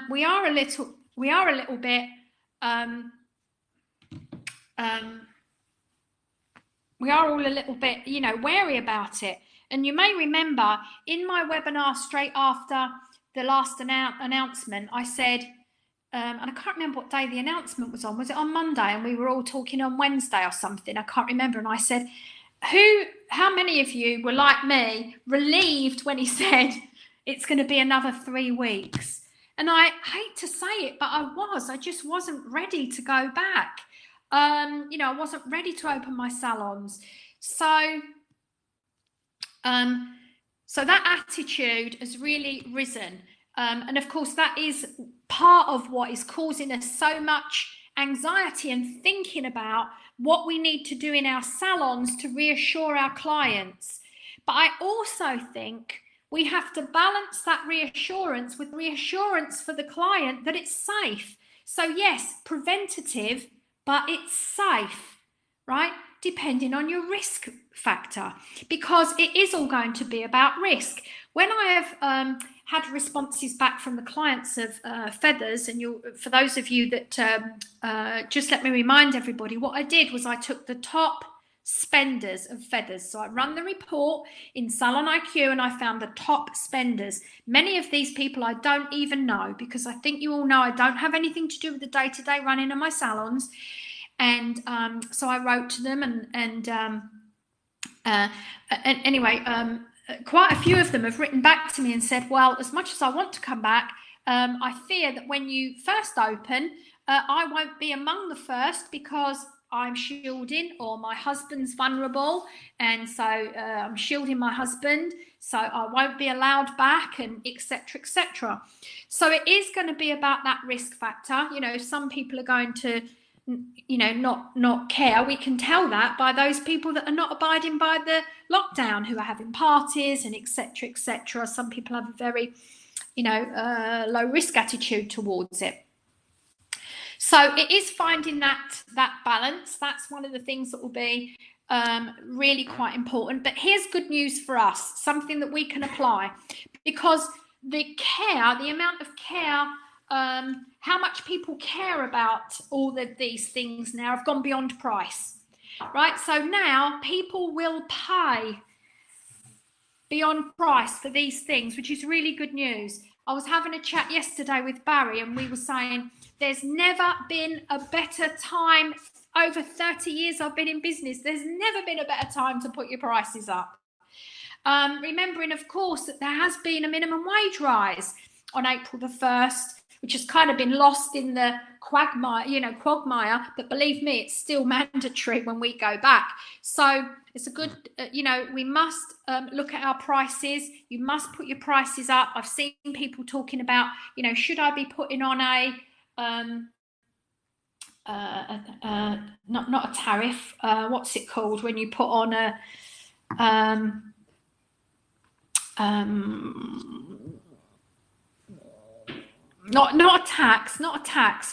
We are a little bit we are all a little bit, wary about it. And you may remember in my webinar straight after the last announcement, I said, and I can't remember what day the announcement was on. Was it on Monday? And we were all talking on Wednesday or something. I can't remember. And I said, how many of you were like me, relieved when he said it's going to be another 3 weeks? And I hate to say it, but I just wasn't ready to go back. I wasn't ready to open my salons. So that attitude has really risen. And of course, that is part of what is causing us so much anxiety and thinking about what we need to do in our salons to reassure our clients. But I also think we have to balance that reassurance with reassurance for the client that it's safe. So yes, preventative, but it's safe, right? Depending on your risk factor, because it is all going to be about risk. When I have had responses back from the clients of Feathers, and for those of you that just let me remind everybody, what I did was I took the top spenders of Feathers. So I run the report in Salon IQ and I found the top spenders. Many of these people I don't even know, because I think you all know I don't have anything to do with the day-to-day running of my salons. And so I wrote to them, and anyway, quite a few of them have written back to me and said, well, as much as I want to come back, I fear that when you first open, I won't be among the first because I'm shielding, or my husband's vulnerable, and so I'm shielding my husband, so I won't be allowed back, and etc., etc. So it is going to be about that risk factor. Some people are going to not care. We can tell that by those people that are not abiding by the lockdown, who are having parties and etc., etc. Some people have a very low risk attitude towards it. So it is finding that balance. That's one of the things that will be really quite important. But here's good news for us, something that we can apply, because the amount of care, how much people care about all of these things now have gone beyond price, right? So now people will pay beyond price for these things, which is really good news. I was having a chat yesterday with Barry, and we were saying there's never been a better time. Over 30 years I've been in business, there's never been a better time to put your prices up. Remembering, of course, that there has been a minimum wage rise on April the 1st, which has kind of been lost in the quagmire, but believe me, it's still mandatory when we go back. So it's a good, we must look at our prices. You must put your prices up. I've seen people talking about, should I be putting on not a tariff, what's it called when you put on a not a tax.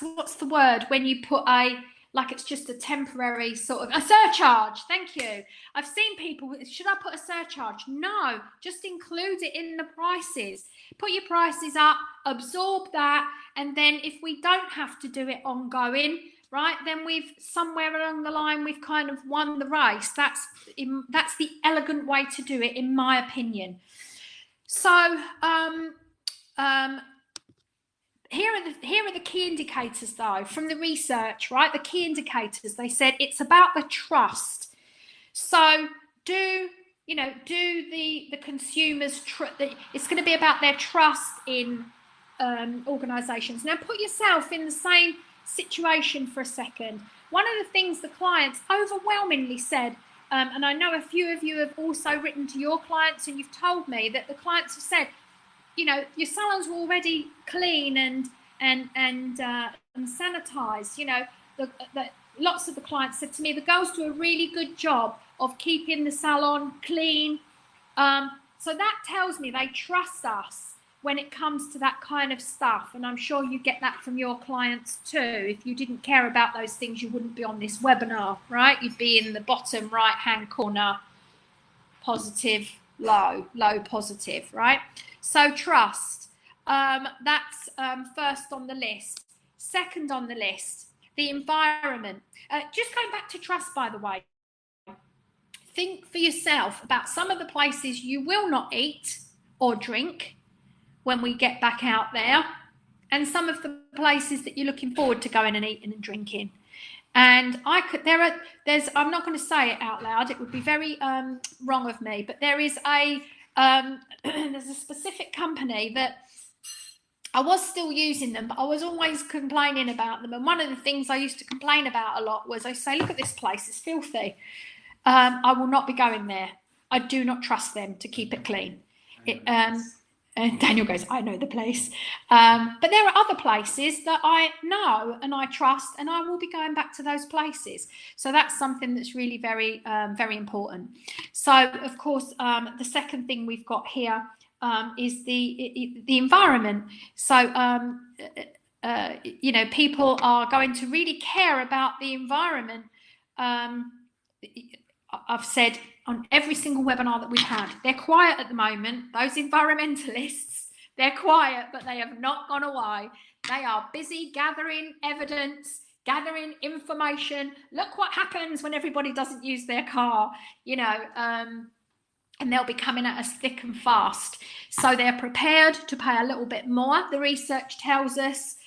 What's the word when you put like it's just a temporary sort of a surcharge? Thank you. I've seen people, should I put a surcharge? No, just include it in the prices. Put your prices up, absorb that, and then if we don't have to do it ongoing, right, then we've somewhere along the line we've kind of won the race. That's the elegant way to do it, in my opinion. So here are the key indicators, though, from the research, right? The key indicators, they said it's about the trust. So do the consumers, it's going to be about their trust in organisations. Now, put yourself in the same situation for a second. One of the things the clients overwhelmingly said, and I know a few of you have also written to your clients, and you've told me that the clients have said, your salons were already clean and sanitized. Lots of the clients said to me, the girls do a really good job of keeping the salon clean. So that tells me they trust us when it comes to that kind of stuff. And I'm sure you get that from your clients too. If you didn't care about those things, you wouldn't be on this webinar, right? You'd be in the bottom right-hand corner, positive, low, positive, right? So trust, that's first on the list. Second on the list, the environment. Just going back to trust, by the way, think for yourself about some of the places you will not eat or drink when we get back out there, and some of the places that you're looking forward to going and eating and drinking. And I'm not going to say it out loud, it would be very wrong of me, but there's a specific company that I was still using them, but I was always complaining about them. And one of the things I used to complain about a lot was I say, look at this place, it's filthy. I will not be going there. I do not trust them to keep it clean. And Daniel goes, I know the place. But there are other places that I know and I trust, and I will be going back to those places. So that's something that's really very, very important. So, of course, the second thing we've got here is the environment. So, people are going to really care about the environment. I've said on every single webinar that we've had, they're quiet at the moment. Those environmentalists, they're quiet, but they have not gone away. They are busy gathering evidence, gathering information. Look what happens when everybody doesn't use their car, and they'll be coming at us thick and fast. So they're prepared to pay a little bit more, the research tells us,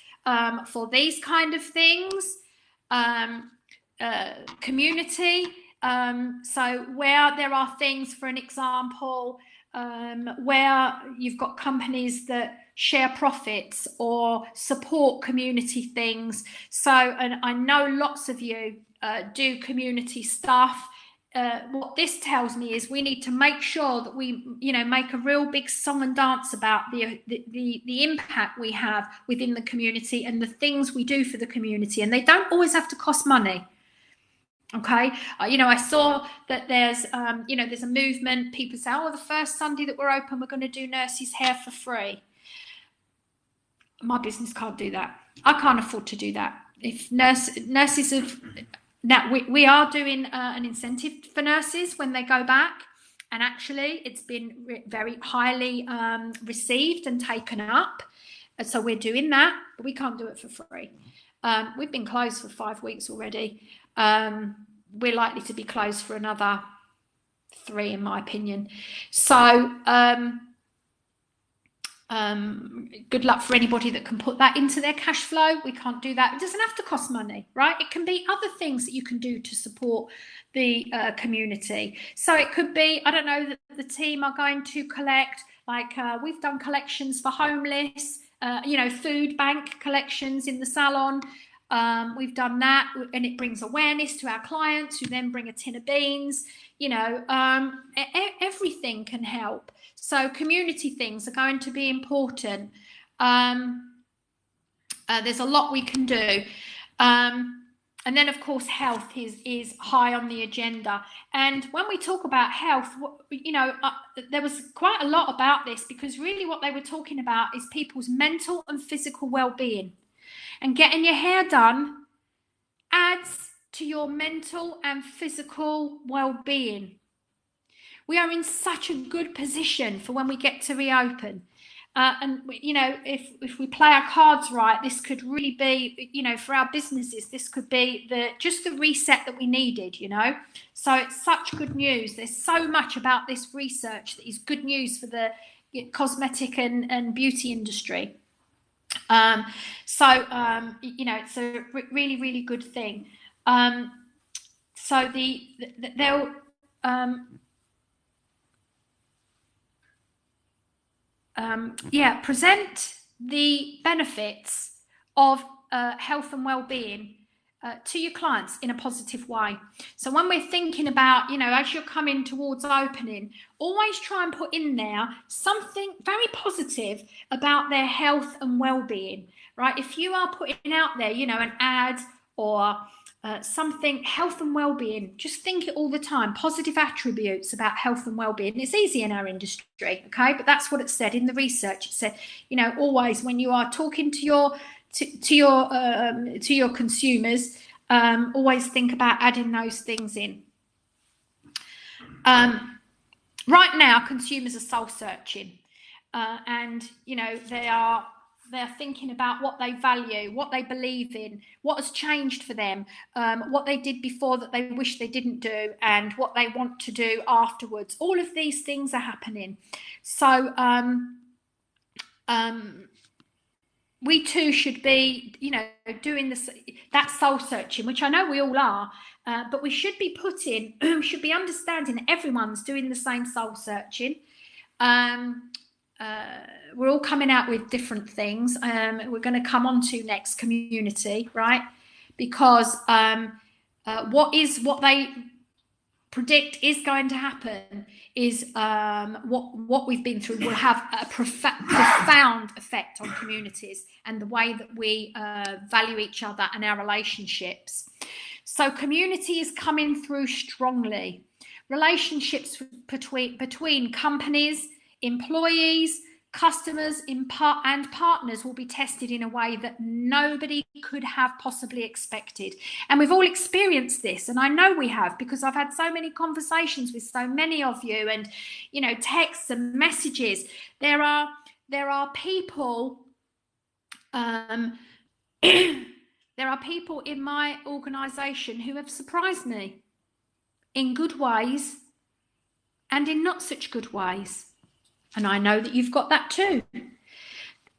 for these kind of things. Community. So where there are things, for an example, where you've got companies that share profits or support community things. So, and I know lots of you do community stuff. What this tells me is we need to make sure that we, make a real big song and dance about the impact we have within the community and the things we do for the community. And they don't always have to cost money. Okay, I saw that there's a movement. People say, the first Sunday that we're open, we're going to do nurses' hair for free. My business can't do that. I can't afford to do that. If nurses have, now we are doing an incentive for nurses when they go back. And actually, it's been very highly received and taken up. And so we're doing that, but we can't do it for free. We've been closed for 5 weeks already. We're likely to be closed for another 3, in my opinion. So good luck for anybody that can put that into their cash flow. We can't do that. It doesn't have to cost money, right? It can be other things that you can do to support the community. So it could be, I don't know, that the team are going to collect, like we've done collections for homeless, food bank collections in the salon. We've done that, and it brings awareness to our clients, who then bring a tin of beans. Everything can help. So community things are going to be important. There's a lot we can do. And then, of course, health is high on the agenda. And when we talk about health, there was quite a lot about this, because really what they were talking about is people's mental and physical well-being. And getting your hair done adds to your mental and physical well-being. We are in such a good position for when we get to reopen. If we play our cards right, this could really be, for our businesses, this could be just the reset that we needed, So it's such good news. There's so much about this research that is good news for the cosmetic and beauty industry. It's a really, really good thing. Present the benefits of health and well-being to your clients in a positive way. So when we're thinking about, as you're coming towards opening, always try and put in there something very positive about their health and well-being, right? If you are putting out there, an ad or something, health and well-being, just think it all the time, positive attributes about health and well-being. It's easy in our industry, okay, but that's what it said in the research. It said, always when you are talking to your consumers, always think about adding those things in. Right now, consumers are soul searching, and they're thinking about what they value, what they believe in, what has changed for them, what they did before that they wish they didn't do, and what they want to do afterwards. All of these things are happening. So we too should be, doing that soul searching, which I know we all are, but we should be understanding that everyone's doing the same soul searching. We're all coming out with different things. We're going to come on to next, community, right? Because what they predict is going to happen is what we've been through will have a profound effect on communities and the way that we value each other and our relationships. So community is coming through strongly. Relationships between companies, employees, customers and partners will be tested in a way that nobody could have possibly expected. And we've all experienced this, and I know we have, because I've had so many conversations with so many of you, and texts and messages. There are people there are people in my organization who have surprised me in good ways and in not such good ways. And I know that you've got that too.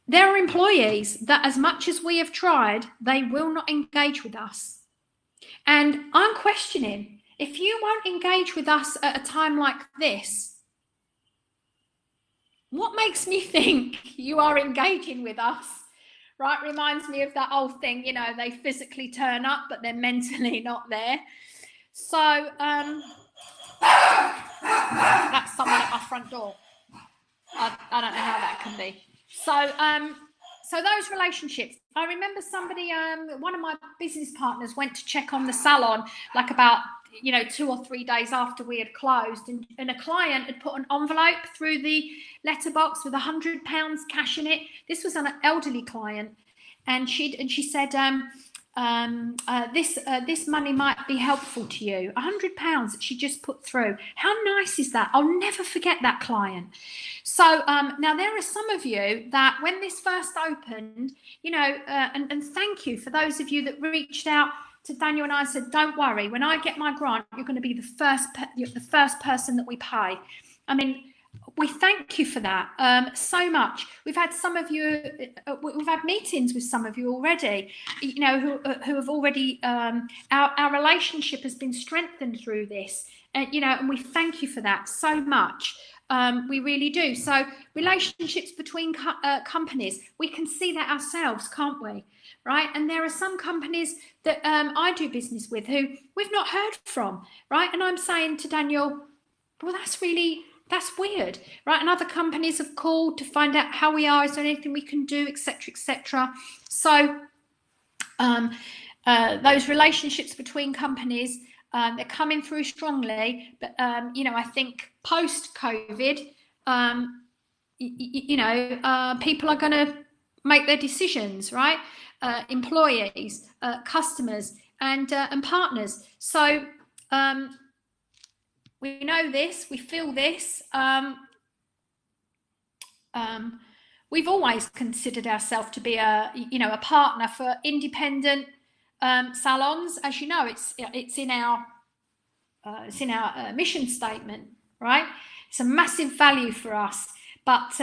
There are employees that, as much as we have tried, they will not engage with us. And I'm questioning, if you won't engage with us at a time like this, what makes me think you are engaging with us? Right? Reminds me of that old thing, they physically turn up, but they're mentally not there. So that's someone at my front door. I don't know how that can be. So those relationships. I remember somebody, one of my business partners went to check on the salon, like about 2 or 3 days after we had closed, and a client had put an envelope through the letterbox with £100 cash in it. This was an elderly client, and she said, this money might be helpful to you. £100 that she just put through. How nice is that? I'll never forget that client. So now there are some of you that when this first opened, you know, and thank you for those of you that reached out to Daniel and I and said, don't worry, when I get my grant, you're going to be the first person that we pay. I mean, we thank you for that so much. We've had some of you, we've had meetings with some of you already, you know, who have already, our relationship has been strengthened through this, you know, and we thank you for that so much. We really do. So relationships between companies, we can see that ourselves, can't we? Right? And there are some companies that I do business with who we've not heard from, right? And I'm saying to Daniel, well, that's weird, right? And other companies have called to find out how we are, is there anything we can do, etc., etc. So those relationships between companies, they're coming through strongly, but you know, I think post-COVID, you know, people are going to make their decisions, right? Employees, customers, and partners. So we know this, we feel this. We've always considered ourselves to be a partner for independent salons. As you know, it's in our mission statement, right? It's a massive value for us. But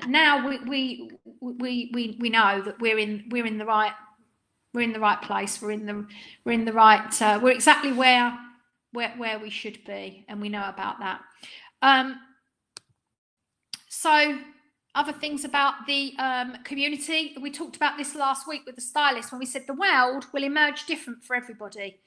now we know that we're in the right place. We're exactly where we should be, and we know about that. So other things about the community, we talked about this last week with the stylist when we said the world will emerge different for everybody.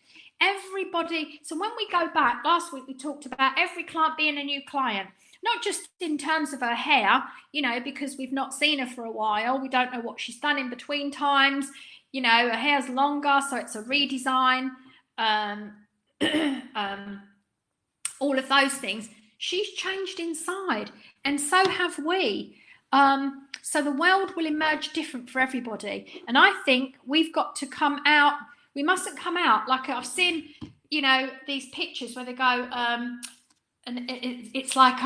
So when we go back, last week we talked about every client being a new client, not just in terms of her hair, you know, because we've not seen her for a while. We don't know what she's done in between times. You know, her hair's longer, so it's a redesign. All of those things. She's changed inside, and so have we. So the world will emerge different for everybody. And I think we've got to come out. We mustn't come out like I've seen, you know, these pictures where they go, and it's like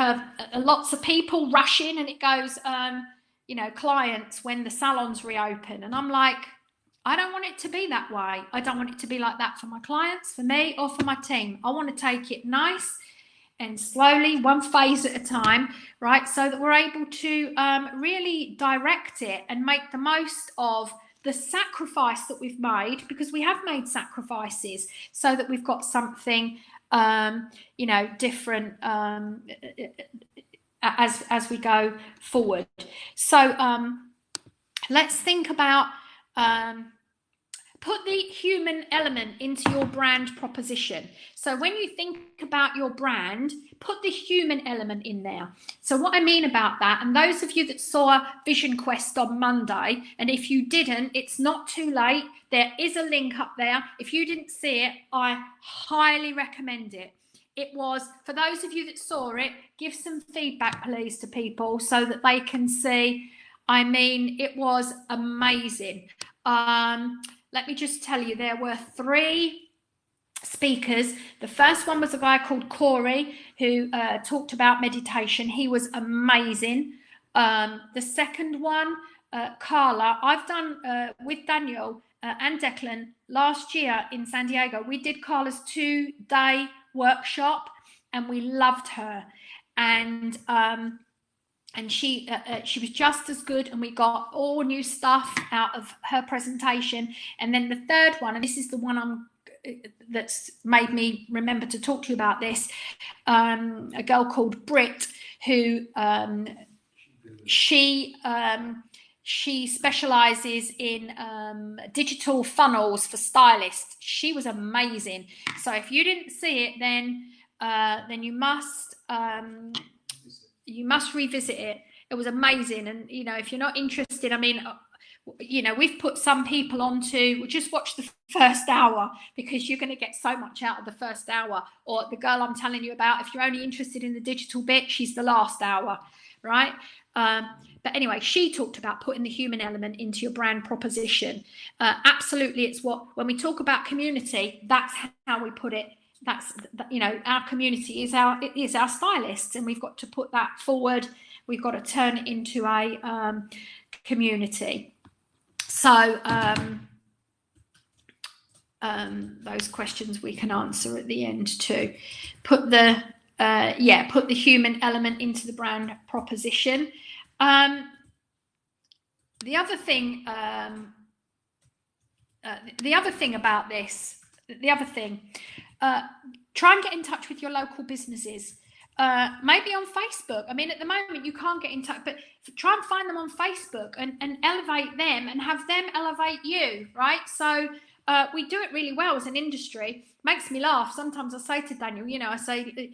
lots of people rushing, and it goes, you know, clients when the salons reopen. And I'm like, I don't want it to be that way. I don't want it to be like that for my clients, for me, or for my team. I want to take it nice and slowly, one phase at a time, right? So that we're able to really direct it and make the most of the sacrifice that we've made, because we have made sacrifices, so that we've got something, you know, different as we go forward. So let's think about put the human element into your brand proposition. So when you think about your brand, put the human element in there. So what I mean about that, and those of you that saw Vision Quest on Monday, and if you didn't, it's not too late. There is a link up there. If you didn't see it, I highly recommend it. It was, for those of you that saw it, give some feedback, please, to people so that they can see. I mean, it was amazing. Let me just tell you, there were 3 speakers. The first one was a guy called Corey, who talked about meditation. He was amazing. The second one, Carla, I've done with Daniel and Declan last year in San Diego. We did Carla's 2-day workshop, and we loved her. And she was just as good, and we got all new stuff out of her presentation. And then the third one, and this is the one that's made me remember to talk to you about this, a girl called Britt, who she specializes in digital funnels for stylists. She was amazing. So if you didn't see it, then you must revisit it. It was amazing. And, you know, if you're not interested, I mean, you know, we've put some people onto, just watch the first hour, because you're going to get so much out of the first hour. Or the girl I'm telling you about, if you're only interested in the digital bit, she's the last hour. right? But anyway, she talked about putting the human element into your brand proposition. Absolutely, it's when we talk about community, that's how we put it. That's, you know, our community is our stylists, and we've got to put that forward. We've got to turn it into a community. So those questions we can answer at the end too. Put the human element into the brand proposition. The other thing about this, try and get in touch with your local businesses. Maybe on Facebook. I mean, at the moment you can't get in touch, but try and find them on Facebook and elevate them and have them elevate you, right? So we do it really well as an industry. Makes me laugh. Sometimes I say to Daniel, you know, I say,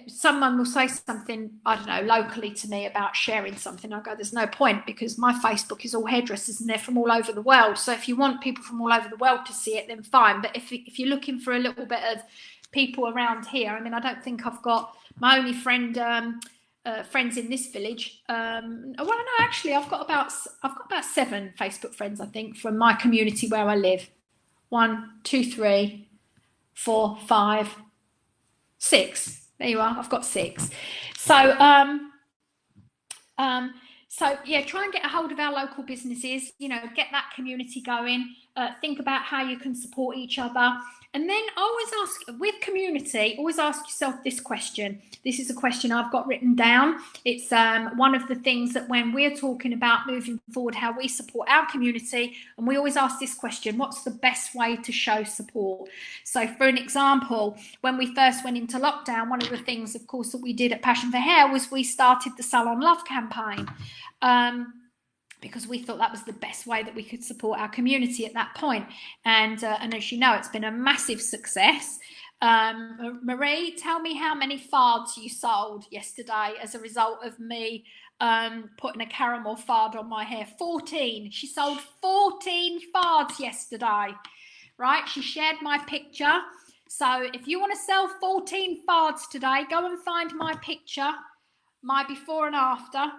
someone will say something, I don't know, locally to me about sharing something. I go, there's no point, because my Facebook is all hairdressers and they're from all over the world. So if you want people from all over the world to see it, then fine. But if you're looking for a little bit of people around here, I mean, I don't think I've got my only friends in this village. Well, no, actually, I've got about 7 Facebook friends, I think, from my community where I live. 1, 2, 3, 4, 5, 6. There you are. I've got 6. So yeah, try and get a hold of our local businesses. You know, get that community going. Think about how you can support each other. And then always ask, with community, always ask yourself this question. This is a question I've got written down. It's one of the things that when we're talking about moving forward, how we support our community, and we always ask this question: what's the best way to show support? So for an example, when we first went into lockdown, one of the things, of course, that we did at Passion for Hair was we started the Salon Love campaign. Because we thought that was the best way that we could support our community at that point. And as you know, it's been a massive success. Marie, tell me how many fards you sold yesterday as a result of me putting a caramel fard on my hair. 14. She sold 14 fards yesterday, right? She shared my picture. So if you want to sell 14 fards today, go and find my picture, my before and after.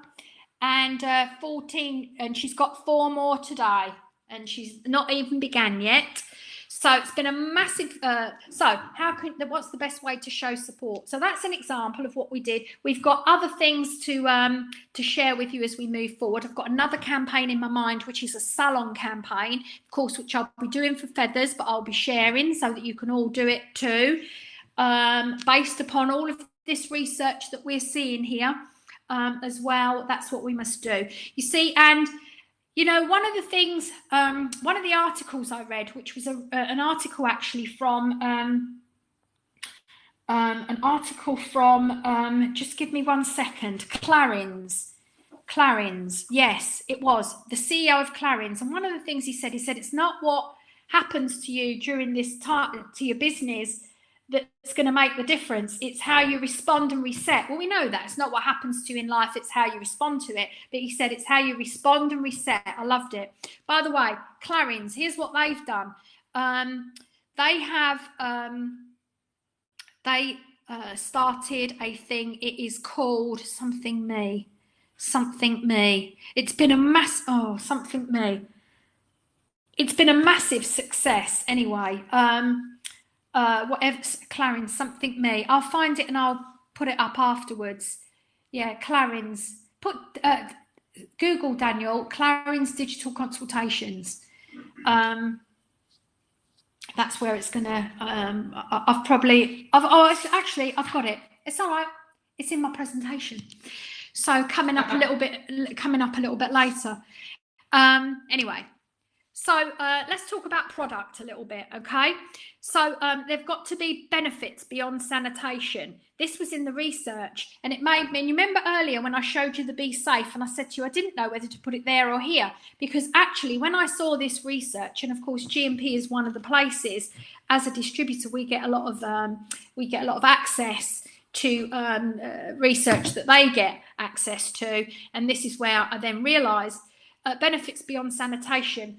And 14, and she's got 4 more today, and she's not even began yet. So it's been a massive. What's the best way to show support? So that's an example of what we did. We've got other things to share with you as we move forward. I've got another campaign in my mind, which is a salon campaign, of course, which I'll be doing for Feathers, but I'll be sharing so that you can all do it too, based upon all of this research that we're seeing here. As well, that's what we must do. You see, and you know, one of the things, one of the articles I read, which was an article actually from just give me 1 second, Clarins, yes, it was the CEO of Clarins, and one of the things he said it's not what happens to you during this time to your business that's going to make the difference. It's how you respond and reset. Well, we know that it's not what happens to you in life, it's how you respond to it. But he said it's how you respond and reset. I loved it. By the way, Clarins, here's what they've done. They have started a thing. It is called Something Me. It's been a Something Me. It's been a massive success anyway. Whatever, Clarins, Something Me. I'll find it and I'll put it up afterwards. Yeah, Clarins. Google, Daniel, Clarins Digital Consultations. That's where it's gonna. I've got it. It's all right. It's in my presentation. So coming up a little bit later. Anyway. So let's talk about product a little bit, okay? So there've got to be benefits beyond sanitation. This was in the research, and it made me, and you remember earlier when I showed you the Be Safe, and I said to you I didn't know whether to put it there or here, because actually when I saw this research, and of course GMP is one of the places, as a distributor we get a lot of access to research that they get access to, and this is where I then realised benefits beyond sanitation.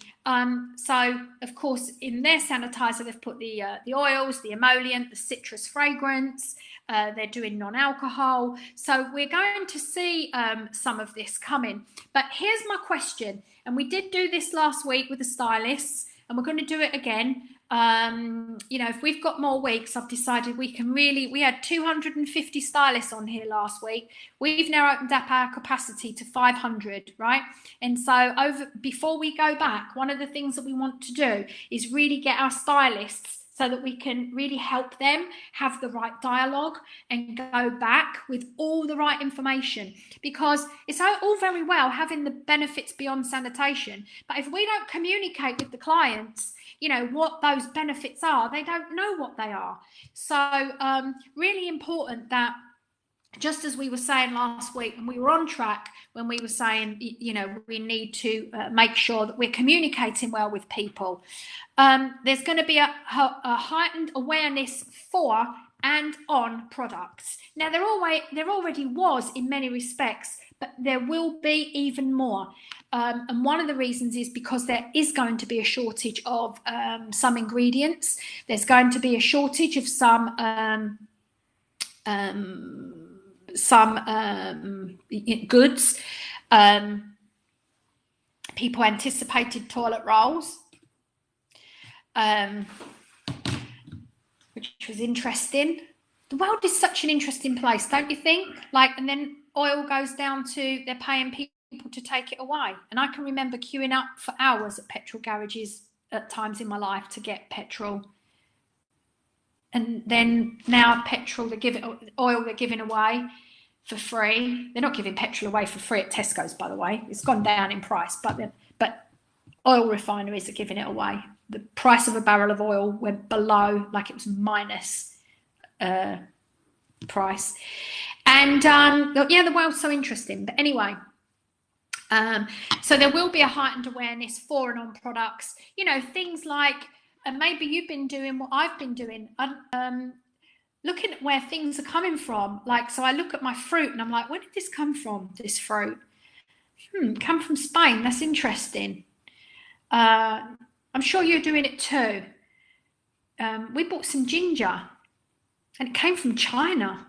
So, of course, in their sanitizer, they've put the oils, the emollient, the citrus fragrance. They're doing non-alcohol. So we're going to see some of this coming. But here's my question, and we did do this last week with the stylists, and we're going to do it again. If we've got more weeks, I've decided we had 250 stylists on here last week. We've now opened up our capacity to 500, right? And so before we go back, one of the things that we want to do is really get our stylists so that we can really help them have the right dialogue and go back with all the right information. Because it's all very well having the benefits beyond sanitation, but if we don't communicate with the clients, what those benefits are, they don't know what they are. So really important that, just as we were saying last week, and we were on track when we were saying, we need to make sure that we're communicating well with people. There's going to be a heightened awareness for and on products. Now, there already was in many respects, but there will be even more. And one of the reasons is because there is going to be a shortage of some ingredients. There's going to be a shortage of some goods. People anticipated toilet rolls, which was interesting. The world is such an interesting place, don't you think? And then oil goes down to they're paying people to take it away. And I can remember queuing up for hours at petrol garages at times in my life to get petrol. And then now oil they're giving away for free. They're not giving petrol away for free at Tesco's, by the way. It's gone down in price, but oil refineries are giving it away. The price of a barrel of oil went below, it was minus price. And the world's so interesting. But anyway, so there will be a heightened awareness for and on products. Things like, and maybe you've been doing what I've been doing, looking at where things are coming from. So I look at my fruit and I'm like, where did this come from, this fruit? Come from Spain. That's interesting. I'm sure you're doing it too. We bought some ginger and it came from China.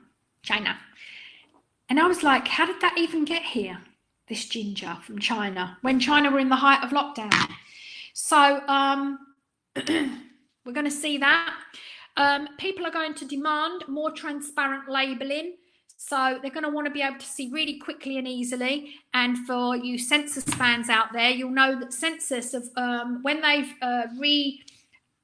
And I was like, how did that even get here? This ginger from China, when China were in the height of lockdown. So we're going to see that. People are going to demand more transparent labelling. So they're going to want to be able to see really quickly and easily. And for you Census fans out there, you'll know that Census, when they've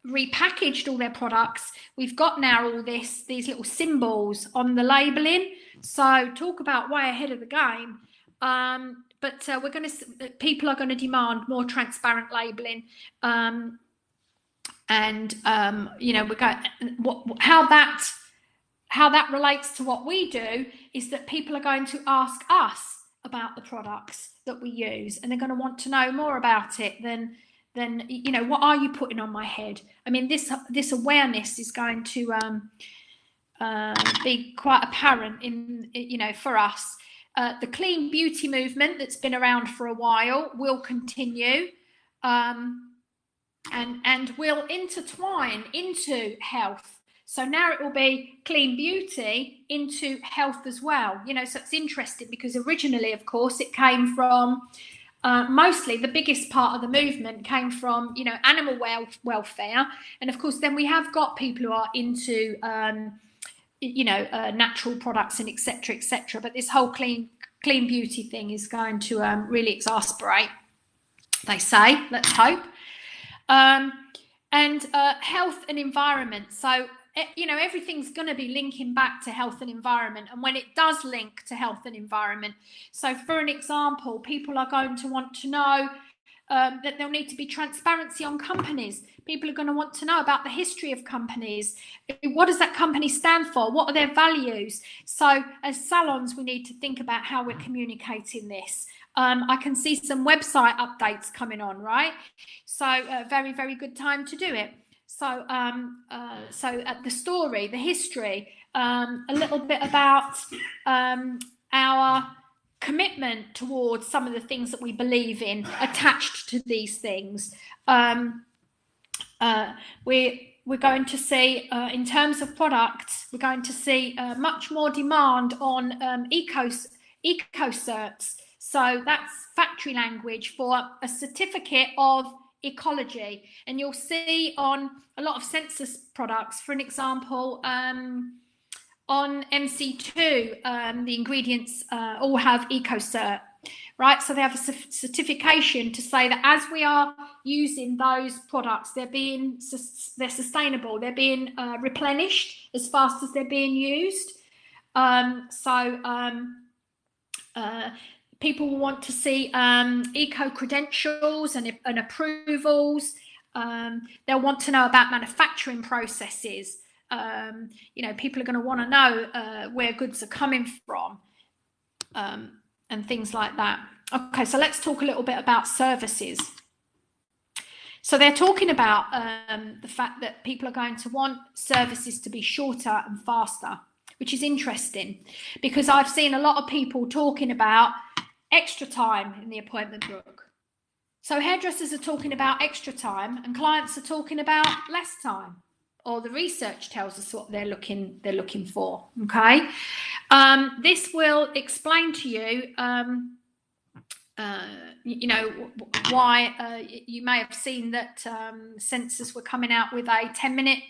repackaged all their products, we've got now all these little symbols on the labelling. So talk about way ahead of the game. But people are going to demand more transparent labelling. How that relates to what we do is that people are going to ask us about the products that we use, and they're going to want to know more about it than what are you putting on my head? I mean, this awareness is going to be quite apparent for us. The clean beauty movement that's been around for a while will continue, and will intertwine into health. So now it will be clean beauty into health as well. So it's interesting because originally, of course, it came from mostly the biggest part of the movement came from, animal welfare. And of course, then we have got people who are into, natural products and et cetera, but this whole clean beauty thing is going to really exasperate, they say. Let's hope. And health and environment. So, everything's going to be linking back to health and environment. And when it does link to health and environment, so for an example, people are going to want to know that there'll need to be transparency on companies. People are going to want to know about the history of companies. What does that company stand for? What are their values? So as salons, we need to think about how we're communicating this. I can see some website updates coming on, right? So a very, very good time to do it. So the story, the history, a little bit about our commitment towards some of the things that we believe in attached to these things. We're going to see, in terms of products, we're going to see much more demand on eco-certs. So that's factory language for a certificate of ecology. And you'll see on a lot of census products, for an example, on MC2, the ingredients all have eco-cert. Right, so they have a certification to say that as we are using those products, they're sustainable, they're being replenished as fast as they're being used. People want to see eco credentials and approvals. They'll want to know about manufacturing processes. People are going to want to know where goods are coming from. And things like that. Okay, so let's talk a little bit about services. So they're talking about the fact that people are going to want services to be shorter and faster, which is interesting because I've seen a lot of people talking about extra time in the appointment book. So hairdressers are talking about extra time and clients are talking about less time, or the research tells us what they're looking for. Okay, this will explain to you, why you may have seen that Census were coming out with a 10-minute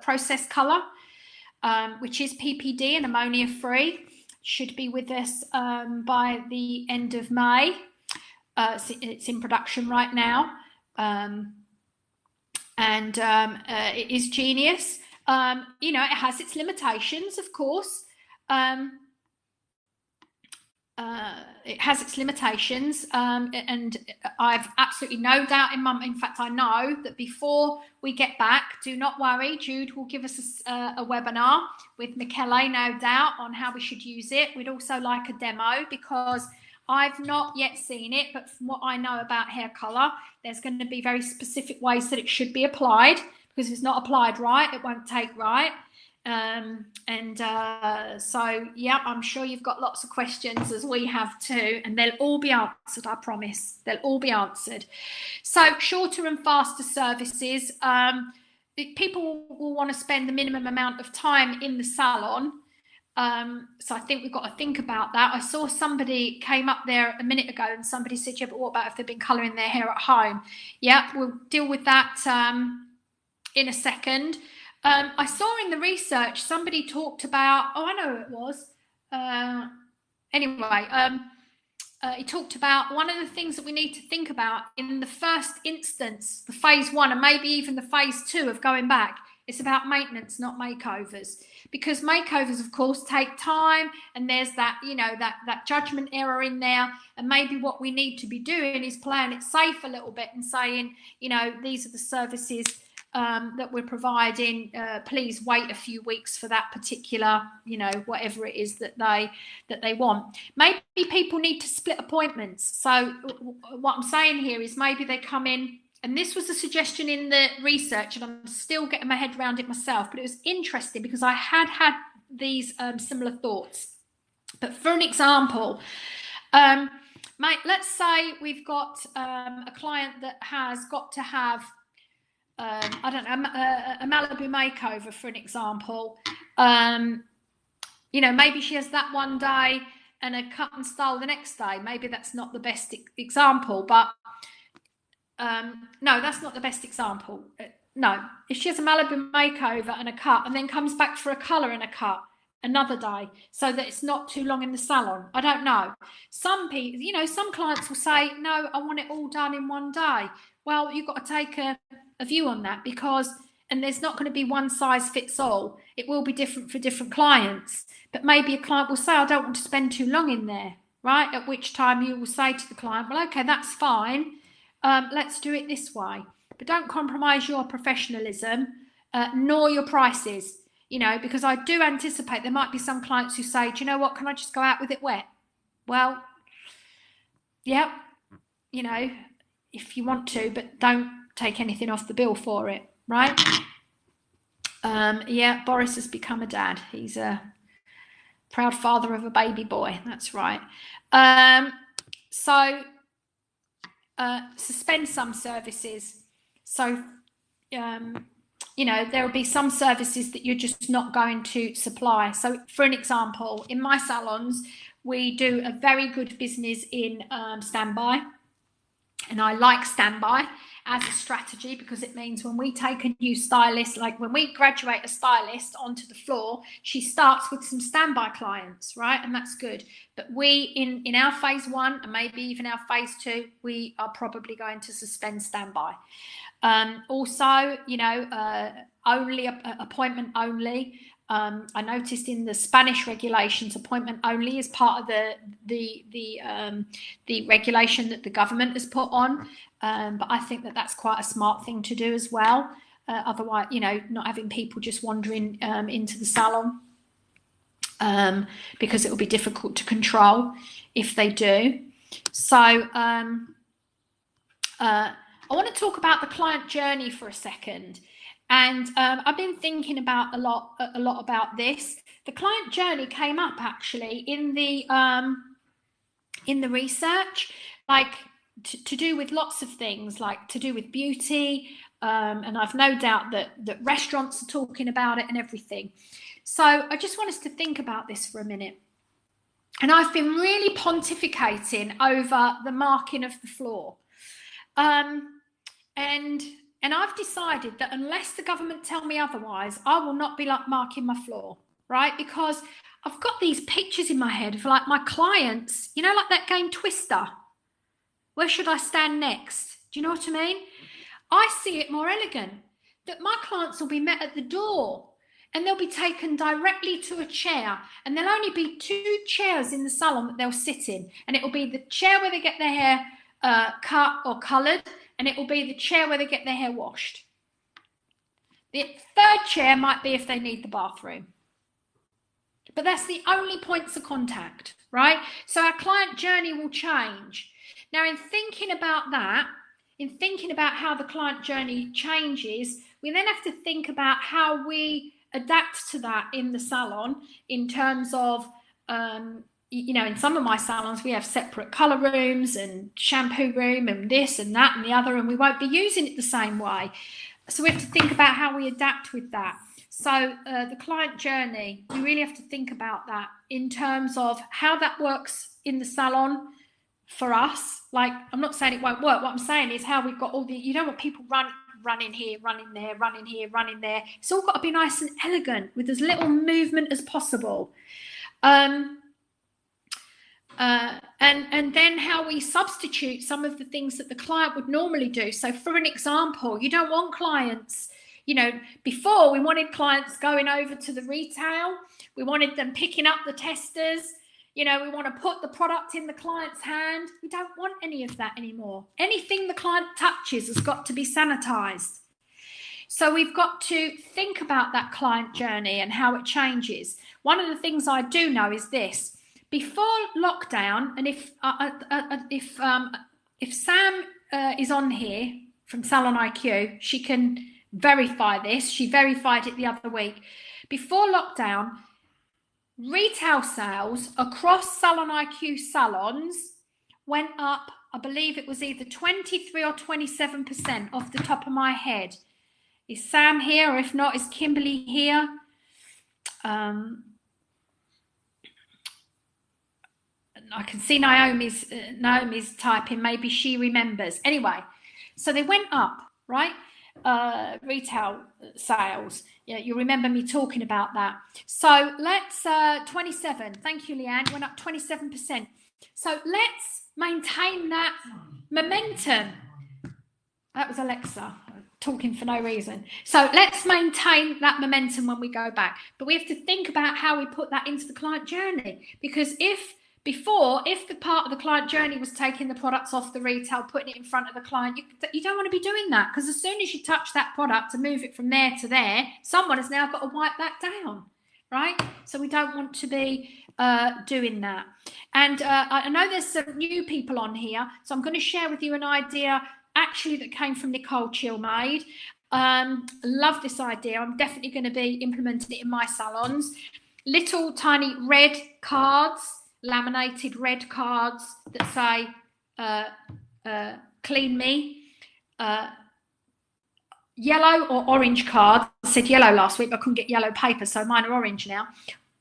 process color, which is PPD and ammonia free. Should be with us by the end of May. It's in production right now. It is genius. It has its limitations, of course. It has its limitations, and I've absolutely no doubt in fact, I know that before we get back, do not worry, Jude will give us a webinar with Michele, no doubt, on how we should use it. We'd also like a demo because I've not yet seen it, but from what I know about hair colour, there's going to be very specific ways that it should be applied, because if it's not applied right, it won't take right. So, yeah, I'm sure you've got lots of questions, as we have too, and they'll all be answered, I promise. They'll all be answered. So, shorter and faster services. People will want to spend the minimum amount of time in the salon. So I think we've got to think about that. I saw somebody came up there a minute ago and somebody said, yeah, but what about if they've been colouring their hair at home? Yeah, we'll deal with that in a second. I saw in the research somebody talked about, I know who it was. He talked about one of the things that we need to think about in the first instance, the phase 1 and maybe even the phase 2 of going back. It's about maintenance, not makeovers, because makeovers, of course, take time, and there's that, that judgment error in there. And maybe what we need to be doing is playing it safe a little bit and saying, these are the services that we're providing. Please wait a few weeks for that particular, whatever it is that they want. Maybe people need to split appointments. So what I'm saying here is maybe they come in. And this was a suggestion in the research, and I'm still getting my head around it myself, but it was interesting because I had these similar thoughts. But for an example, let's say we've got a client that has got to have, a Malibu makeover, for an example. Maybe she has that one day and a cut and style the next day. Maybe that's not the best example, but no, that's not the best example. No, if she has a Malibu makeover and a cut and then comes back for a colour and a cut another day, so that it's not too long in the salon, I don't know. Some people, some clients will say, no, I want it all done in one day. Well, you've got to take a view on that, and there's not going to be one size fits all. It will be different for different clients. But maybe a client will say, I don't want to spend too long in there, right? At which time you will say to the client, well, okay, that's fine. Let's do it this way. But don't compromise your professionalism nor your prices, because I do anticipate there might be some clients who say, do you know what, can I just go out with it wet? Well, yeah, if you want to, but don't take anything off the bill for it, right? Yeah, Boris has become a dad. He's Proud father of a baby boy. That's right. Suspend some services. So, you know, there will be some services that you're just not going to supply. So, for an example, in my salons, we do a very good business in standby. And I like standby as a strategy because it means when we take a new stylist, like when we graduate a stylist onto the floor, she starts with some standby clients, right? And that's good. But we, in our phase 1 and maybe even our phase 2, we are probably going to suspend standby. Also, you know, only appointment only. I noticed in the Spanish regulations, appointment only is part of the regulation that the government has put on. But I think that that's quite a smart thing to do as well. Otherwise, you know, not having people just wandering into the salon, because it will be difficult to control if they do. So I want to talk about the client journey for a second. And I've been thinking about a lot about this. The client journey came up actually in the research, like to do with lots of things, like to do with beauty, and I've no doubt that restaurants are talking about it and everything. So I just want us to think about this for a minute. And I've been really pontificating over the marking of the floor, and I've decided that unless the government tell me otherwise, I will not be like marking my floor, right? Because I've got these pictures in my head of like my clients, you know, like that game Twister. Where should I stand next? Do you know what I mean? I see it more elegant, that my clients will be met at the door and they'll be taken directly to a chair, and there'll only be 2 chairs in the salon that they'll sit in, and it will be the chair where they get their hair cut or coloured, and it will be the chair where they get their hair washed. The 3rd chair might be if they need the bathroom. But that's the only points of contact, right? So our client journey will change. Now, in thinking about that, in thinking about how the client journey changes, we then have to think about how we adapt to that in the salon in terms of, you know, in some of my salons, we have separate colour rooms and shampoo room and this and that and the other, and we won't be using it the same way. So we have to think about how we adapt with that. So the client journey, we really have to think about that in terms of how that works in the salon for us. Like, I'm not saying it won't work. What I'm saying is how we've got all the, you don't want people running here, running there, running here, running there. It's all got to be nice and elegant with as little movement as possible. And then how we substitute some of the things that the client would normally do. So for an example, you don't want clients, you know, before we wanted clients going over to the retail. We wanted them picking up the testers. You know, we want to put the product in the client's hand. We don't want any of that anymore. Anything the client touches has got to be sanitized. So we've got to think about that client journey and how it changes. One of the things I do know is this. Before lockdown, and if Sam is on here from Salon IQ, she can verify this. She verified it the other week. Before lockdown, retail sales across Salon IQ salons went up, I believe it was either 23 or 27% off the top of my head. Is Sam here? Or if not, is Kimberly here? I can see Naomi's typing. Maybe she remembers. Anyway, so they went up, right? Retail sales. Yeah, you remember me talking about that. So let's 27. Thank you, Leanne. Went up 27%. So let's maintain that momentum. That was Alexa talking for no reason. So let's maintain that momentum when we go back. But we have to think about how we put that into the client journey, because if the part of the client journey was taking the products off the retail, putting it in front of the client, you don't want to be doing that, because as soon as you touch that product and move it from there to there, someone has now got to wipe that down, right? So we don't want to be doing that. And I know there's some new people on here, so I'm going to share with you an idea actually that came from Nicole Chillmaid. Love this idea. I'm definitely going to be implementing it in my salons. little tiny red cards, laminated red cards that say clean me. Yellow or orange cards. I said yellow last week, but I couldn't get yellow paper, so mine are orange now.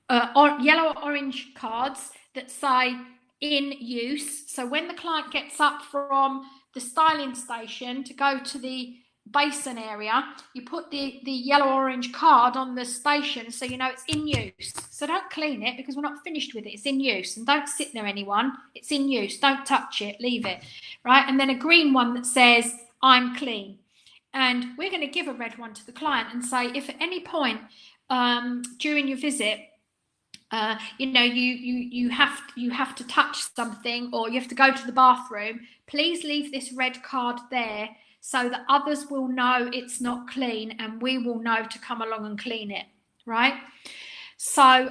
Yellow or orange cards that say in use. So when the client gets up from the styling station to go to the basin area, you put the yellow or orange card on the station so you know it's in use. So don't clean it because we're not finished with it. It's in use. And don't sit there, anyone. It's in use. Don't touch it. Leave it. Right? And then a green one that says, I'm clean. And we're going to give a red one to the client and say, if at any point during your visit, you have to touch something or you have to go to the bathroom, please leave this red card there so that others will know it's not clean and we will know to come along and clean it, right? So,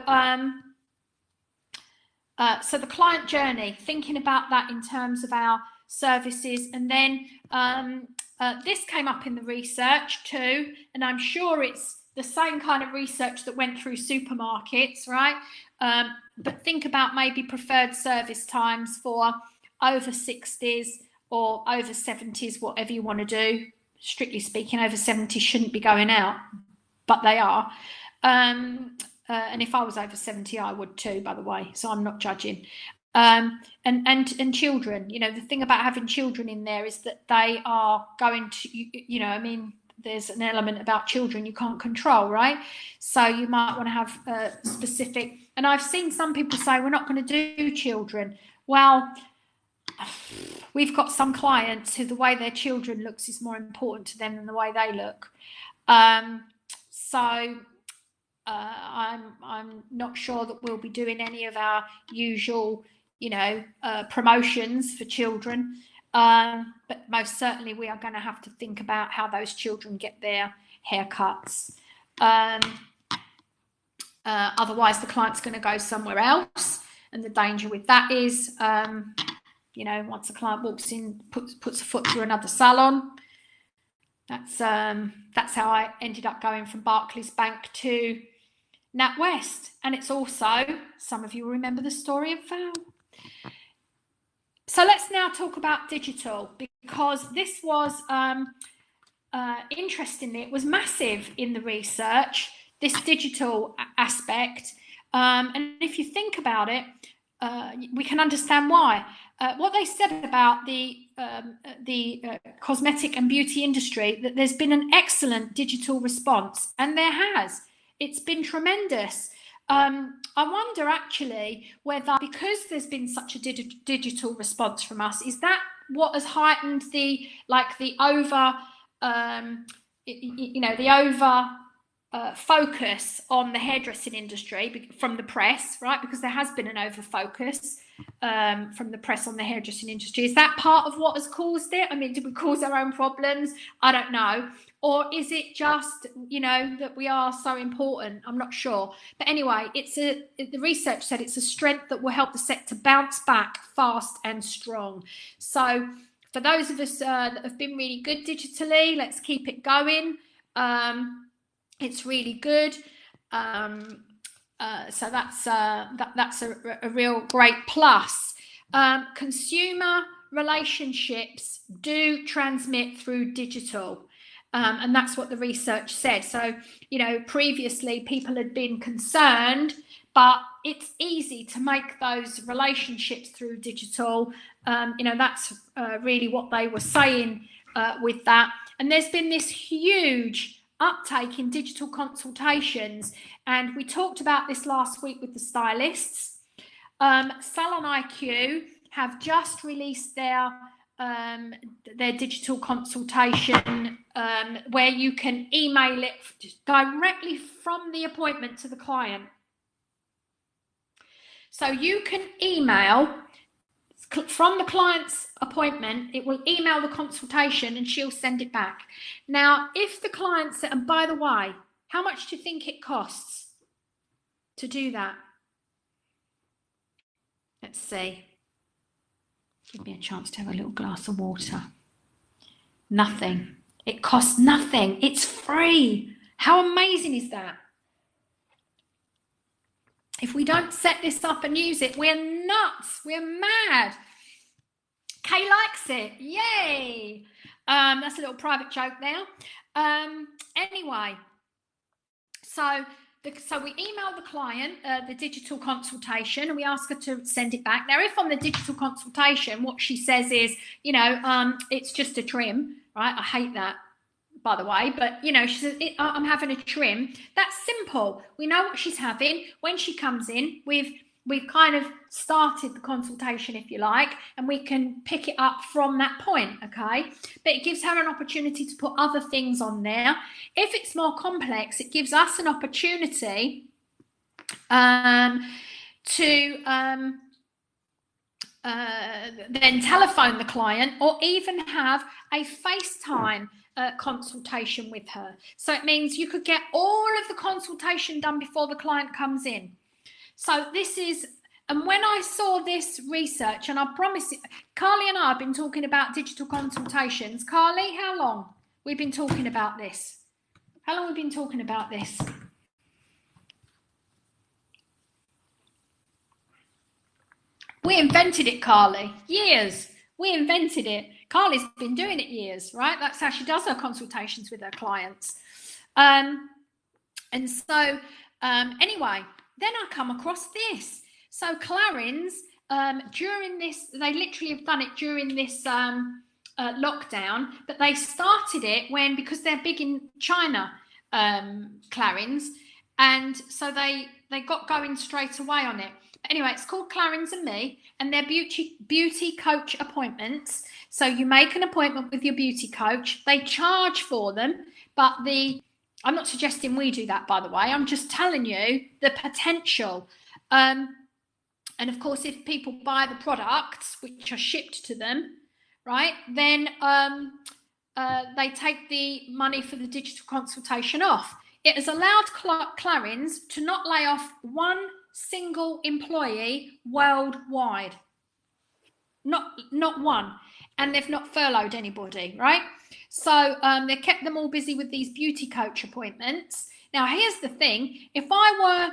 so the client journey, thinking about that in terms of our services. And then this came up in the research too, and I'm sure it's the same kind of research that went through supermarkets, right? But think about maybe preferred service times for over 60s or over 70s, whatever you want to do. Strictly speaking, over 70s shouldn't be going out, but they are. And if I was over 70, I would too, by the way, so I'm not judging. And children, you know, the thing about having children in there is that they are going to, you know, I mean, there's an element about children you can't control, right? So you might want to have specific, and I've seen some people say we're not going to do children. Well, we've got some clients who the way their children looks is more important to them than the way they look. I'm not sure that we'll be doing any of our usual, you know, promotions for children. But most certainly we are going to have to think about how those children get their haircuts. Otherwise the client's going to go somewhere else, and the danger with that is, you know, once a client walks in, puts a foot through another salon. That's how I ended up going from Barclays Bank to NatWest. And it's also, some of you will remember the story of Val. So let's now talk about digital, because this was, interestingly, it was massive in the research, this digital aspect. And if you think about it, we can understand why. What they said about the cosmetic and beauty industry, that there's been an excellent digital response, and there has. It's been tremendous. I wonder actually whether, because there's been such a digital response from us, is that what has heightened the focus on the hairdressing industry from the press, right? Because there has been an over focus from the press on the hairdressing industry. Is that part of what has caused it? I mean, did we cause our own problems? I don't know. Or is it just, you know, that we are so important? I'm not sure. But anyway, the research said it's a strength that will help the sector bounce back fast and strong. So for those of us that have been really good digitally, let's keep it going. It's really good. So that's a real great plus. Consumer relationships do transmit through digital. And that's what the research said. So, you know, previously people had been concerned, but it's easy to make those relationships through digital. You know, that's really what they were saying with that. And there's been this huge uptake in digital consultations. And we talked about this last week with the stylists. Salon IQ have just released their digital consultation, where you can email it directly from the appointment to the client. So you can email from the client's appointment, it will email the consultation and she'll send it back. Now, if the client said, and by the way, how much do you think it costs to do that? Let's see. Give me a chance to have a little glass of water. Nothing. It costs nothing. It's free. How amazing is that? If we don't set this up and use it, we're nuts. We're mad. Kay likes it. Yay. That's a little private joke there. Anyway, so we email the client the digital consultation, and we ask her to send it back. Now, if on the digital consultation, what she says is, it's just a trim, right? I hate that, by the way, but she says, I'm having a trim. That's simple. We know what she's having. When she comes in, we've kind of started the consultation, if you like, and we can pick it up from that point, okay? But it gives her an opportunity to put other things on there. If it's more complex, it gives us an opportunity to then telephone the client, or even have a FaceTime consultation with her. So it means you could get all of the consultation done before the client comes in. So this is, and when I saw this research, and I promise you, Carly and I have been talking about digital consultations. Carly, how long we've been talking about this? How long have we been talking about this? We invented it, Carly. Years. We invented it. Carly's been doing it years, right? That's how she does her consultations with her clients. And so, anyway, then I come across this. So Clarins, during this, they literally have done it during this lockdown, but they started it because they're big in China, Clarins, and so they got going straight away on it. Anyway, it's called Clarins and Me, and they're beauty coach appointments. So you make an appointment with your beauty coach. They charge for them, but I'm not suggesting we do that, by the way. I'm just telling you the potential. And of course, if people buy the products which are shipped to them, right, then they take the money for the digital consultation off. It has allowed Clarins to not lay off one single employee worldwide. Not one. And they've not furloughed anybody, right? So they kept them all busy with these beauty coach appointments. Now, here's the thing. If I were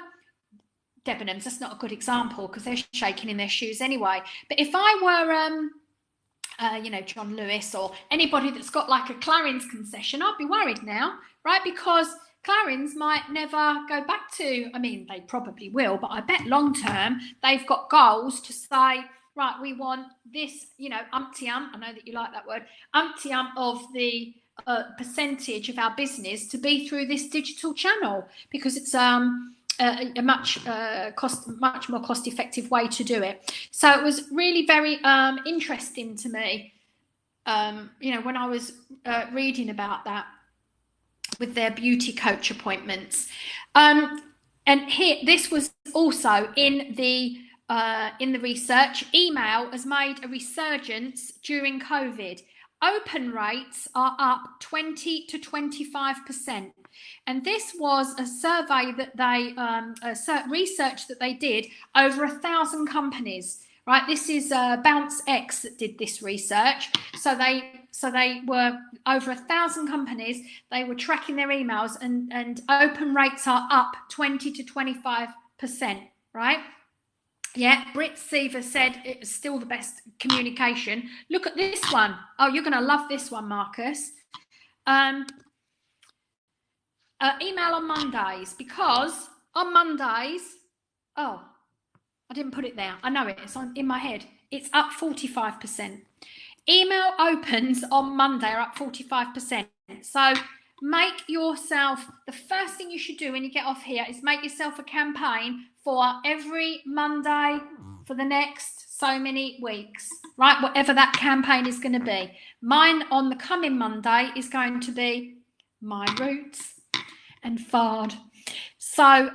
Debenhams, that's not a good example because they're shaking in their shoes anyway. But if I were, John Lewis or anybody that's got like a Clarins concession, I'd be worried now, right? Because Clarins might never go back to, they probably will, but I bet long term they've got goals to say, right, we want this, umpty-ump, I know that you like that word, umpty-ump of the percentage of our business to be through this digital channel, because it's a much more cost-effective way to do it. So it was really very interesting to me, when I was reading about that with their beauty coach appointments. And here, this was also in the research. Email has made a resurgence during COVID. Open rates are up 20 to 25%. And this was a survey that they, research that they did over 1,000 companies, right? This is Bounce X that did this research. So they were over 1,000 companies. They were tracking their emails, and open rates are up 20 to 25%, right? Yeah, Brit Seaver said it was still the best communication. Look at this one. Oh, you're going to love this one, Marcus. Email on Mondays, because on Mondays, I didn't put it there. I know it. It's in my head. It's up 45%. Email opens on Monday are up 45%. So make yourself, the first thing you should do when you get off here is make yourself a campaign for every Monday for the next so many weeks, right? Whatever that campaign is going to be. Mine on the coming Monday is going to be My Roots and Fard. So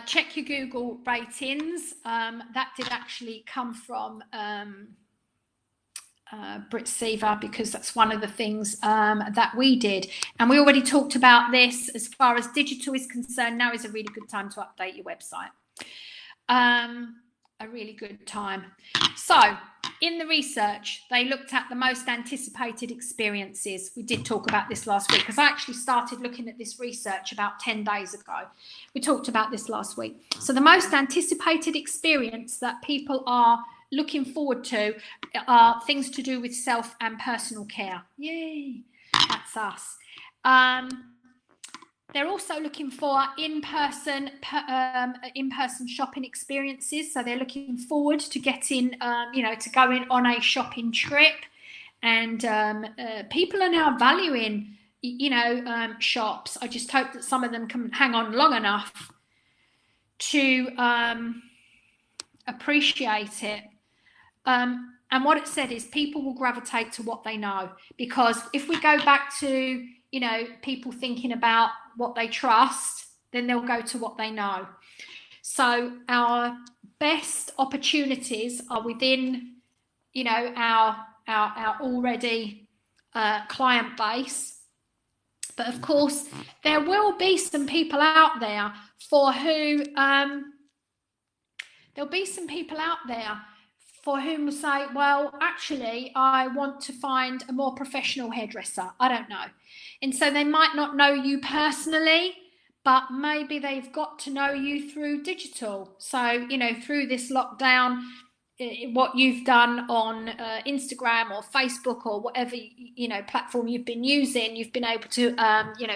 check your Google ratings. That did actually come from Brit Seaver, because that's one of the things that we did. And we already talked about this. As far as digital is concerned, now is a really good time to update your website. A really good time. So In the research, they looked at the most anticipated experiences. We did talk about this last week because I actually started looking at this research about 10 days ago. We talked about this last week. So the most anticipated experience that people are looking forward to are things to do with self and personal care. Yay, that's us. They're also looking for in-person shopping experiences. So they're looking forward to getting, to going on a shopping trip. And people are now valuing, shops. I just hope that some of them can hang on long enough to appreciate it. And what it said is people will gravitate to what they know. Because if we go back to, people thinking about what they trust, then they'll go to what they know. So our best opportunities are within, our already client base. But of course, there will be some people out there for who will say, well, actually, I want to find a more professional hairdresser. I don't know. And so they might not know you personally, but maybe they've got to know you through digital. So, through this lockdown, what you've done on Instagram or Facebook or whatever, platform you've been using, you've been able to,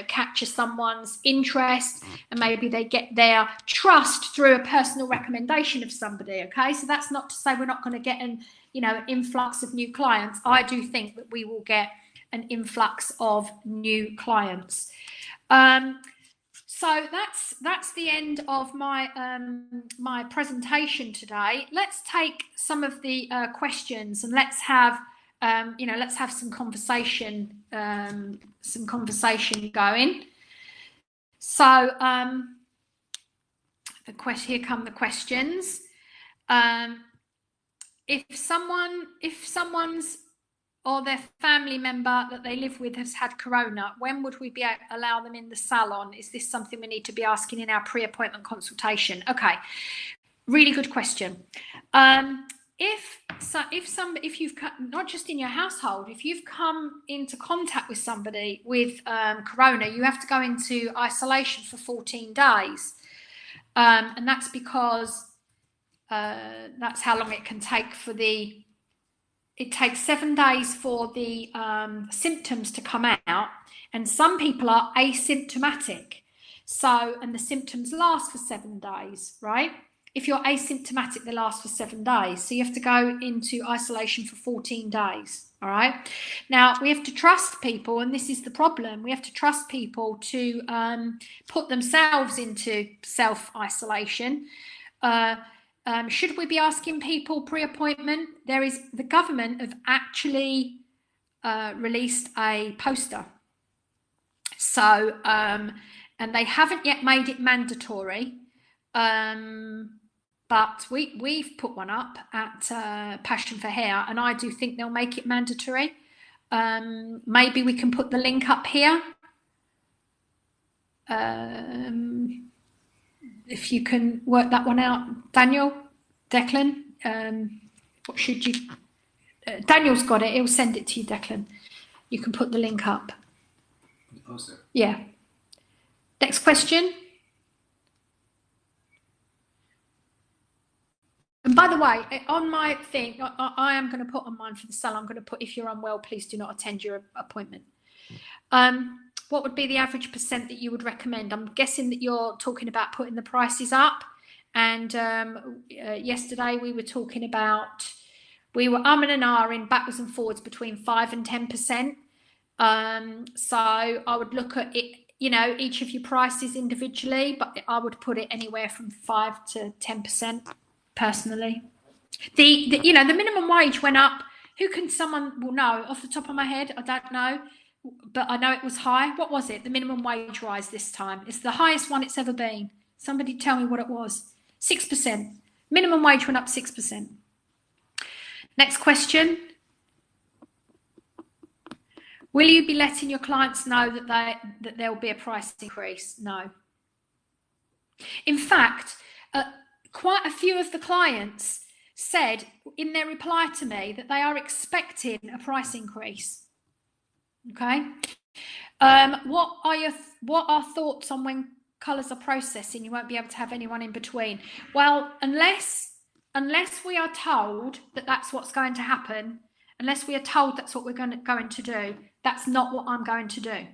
capture someone's interest, and maybe they get their trust through a personal recommendation of somebody. Okay. So that's not to say we're not going to get an, influx of new clients. I do think that we will get an influx of new clients. So that's the end of my my presentation today. Let's take some of the questions and let's have some conversation going. So here come the questions. If someone's or their family member that they live with has had corona, when would we allow them in the salon? Is this something we need to be asking in our pre-appointment consultation? Okay, really good question. If you've not just in your household, if you've come into contact with somebody with corona, you have to go into isolation for 14 days, and that's because that's how long it can take for the. It takes 7 days for the symptoms to come out, and some people are asymptomatic. So, and the symptoms last for 7 days, right? If you're asymptomatic, they last for 7 days. So you have to go into isolation for 14 days, all right? Now, we have to trust people, and this is the problem. We have to trust people to put themselves into self-isolation. Should we be asking people pre-appointment? The government have actually released a poster. So, and they haven't yet made it mandatory. But we've put one up at Passion for Hair, and I do think they'll make it mandatory. Maybe we can put the link up here. If you can work that one out, Declan, what should you? Daniel's got it. He'll send it to you, Declan. You can put the link up. Poster. Yeah. Next question. And by the way, on my thing, I am going to put on mine for the salon. I'm going to put, if you're unwell, please do not attend your appointment. What would be the average percent that you would recommend? I'm guessing that you're talking about putting the prices up. And yesterday we were talking about, we were and ahhing backwards and forwards between 5 and 10%. So I would look at it, each of your prices individually, but I would put it anywhere from 5 to 10% personally. The minimum wage went up. Someone will know off the top of my head? I don't know. But I know it was high. What was it? The minimum wage rise this time. It's the highest one it's ever been. Somebody tell me what it was. 6%. Minimum wage went up 6%. Next question. Will you be letting your clients know that there will be a price increase? No. In fact, quite a few of the clients said in their reply to me that they are expecting a price increase. Okay. What are thoughts on when colours are processing, you won't be able to have anyone in between? Well, unless we are told that that's what's going to happen, unless we are told that's what we're going to do, that's not what I'm going to do.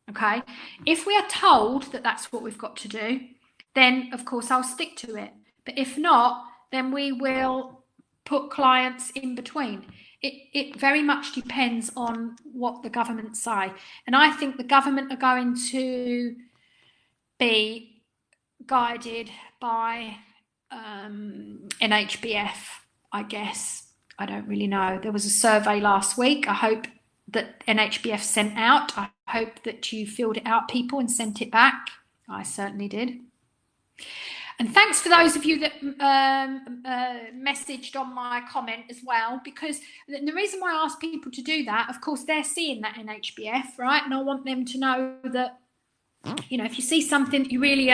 Okay. If we are told that that's what we've got to do, then of course I'll stick to it. But if not, then we will put clients in between. It very much depends on what the government say. And I think the government are going to be guided by NHBF, I guess. I don't really know. There was a survey last week. I hope that NHBF sent out. I hope that you filled it out, people, and sent it back. I certainly did. And thanks for those of you that messaged on my comment as well, because the reason why I ask people to do that, of course, they're seeing that NHBF, right? And I want them to know that, you know, if you see something that you really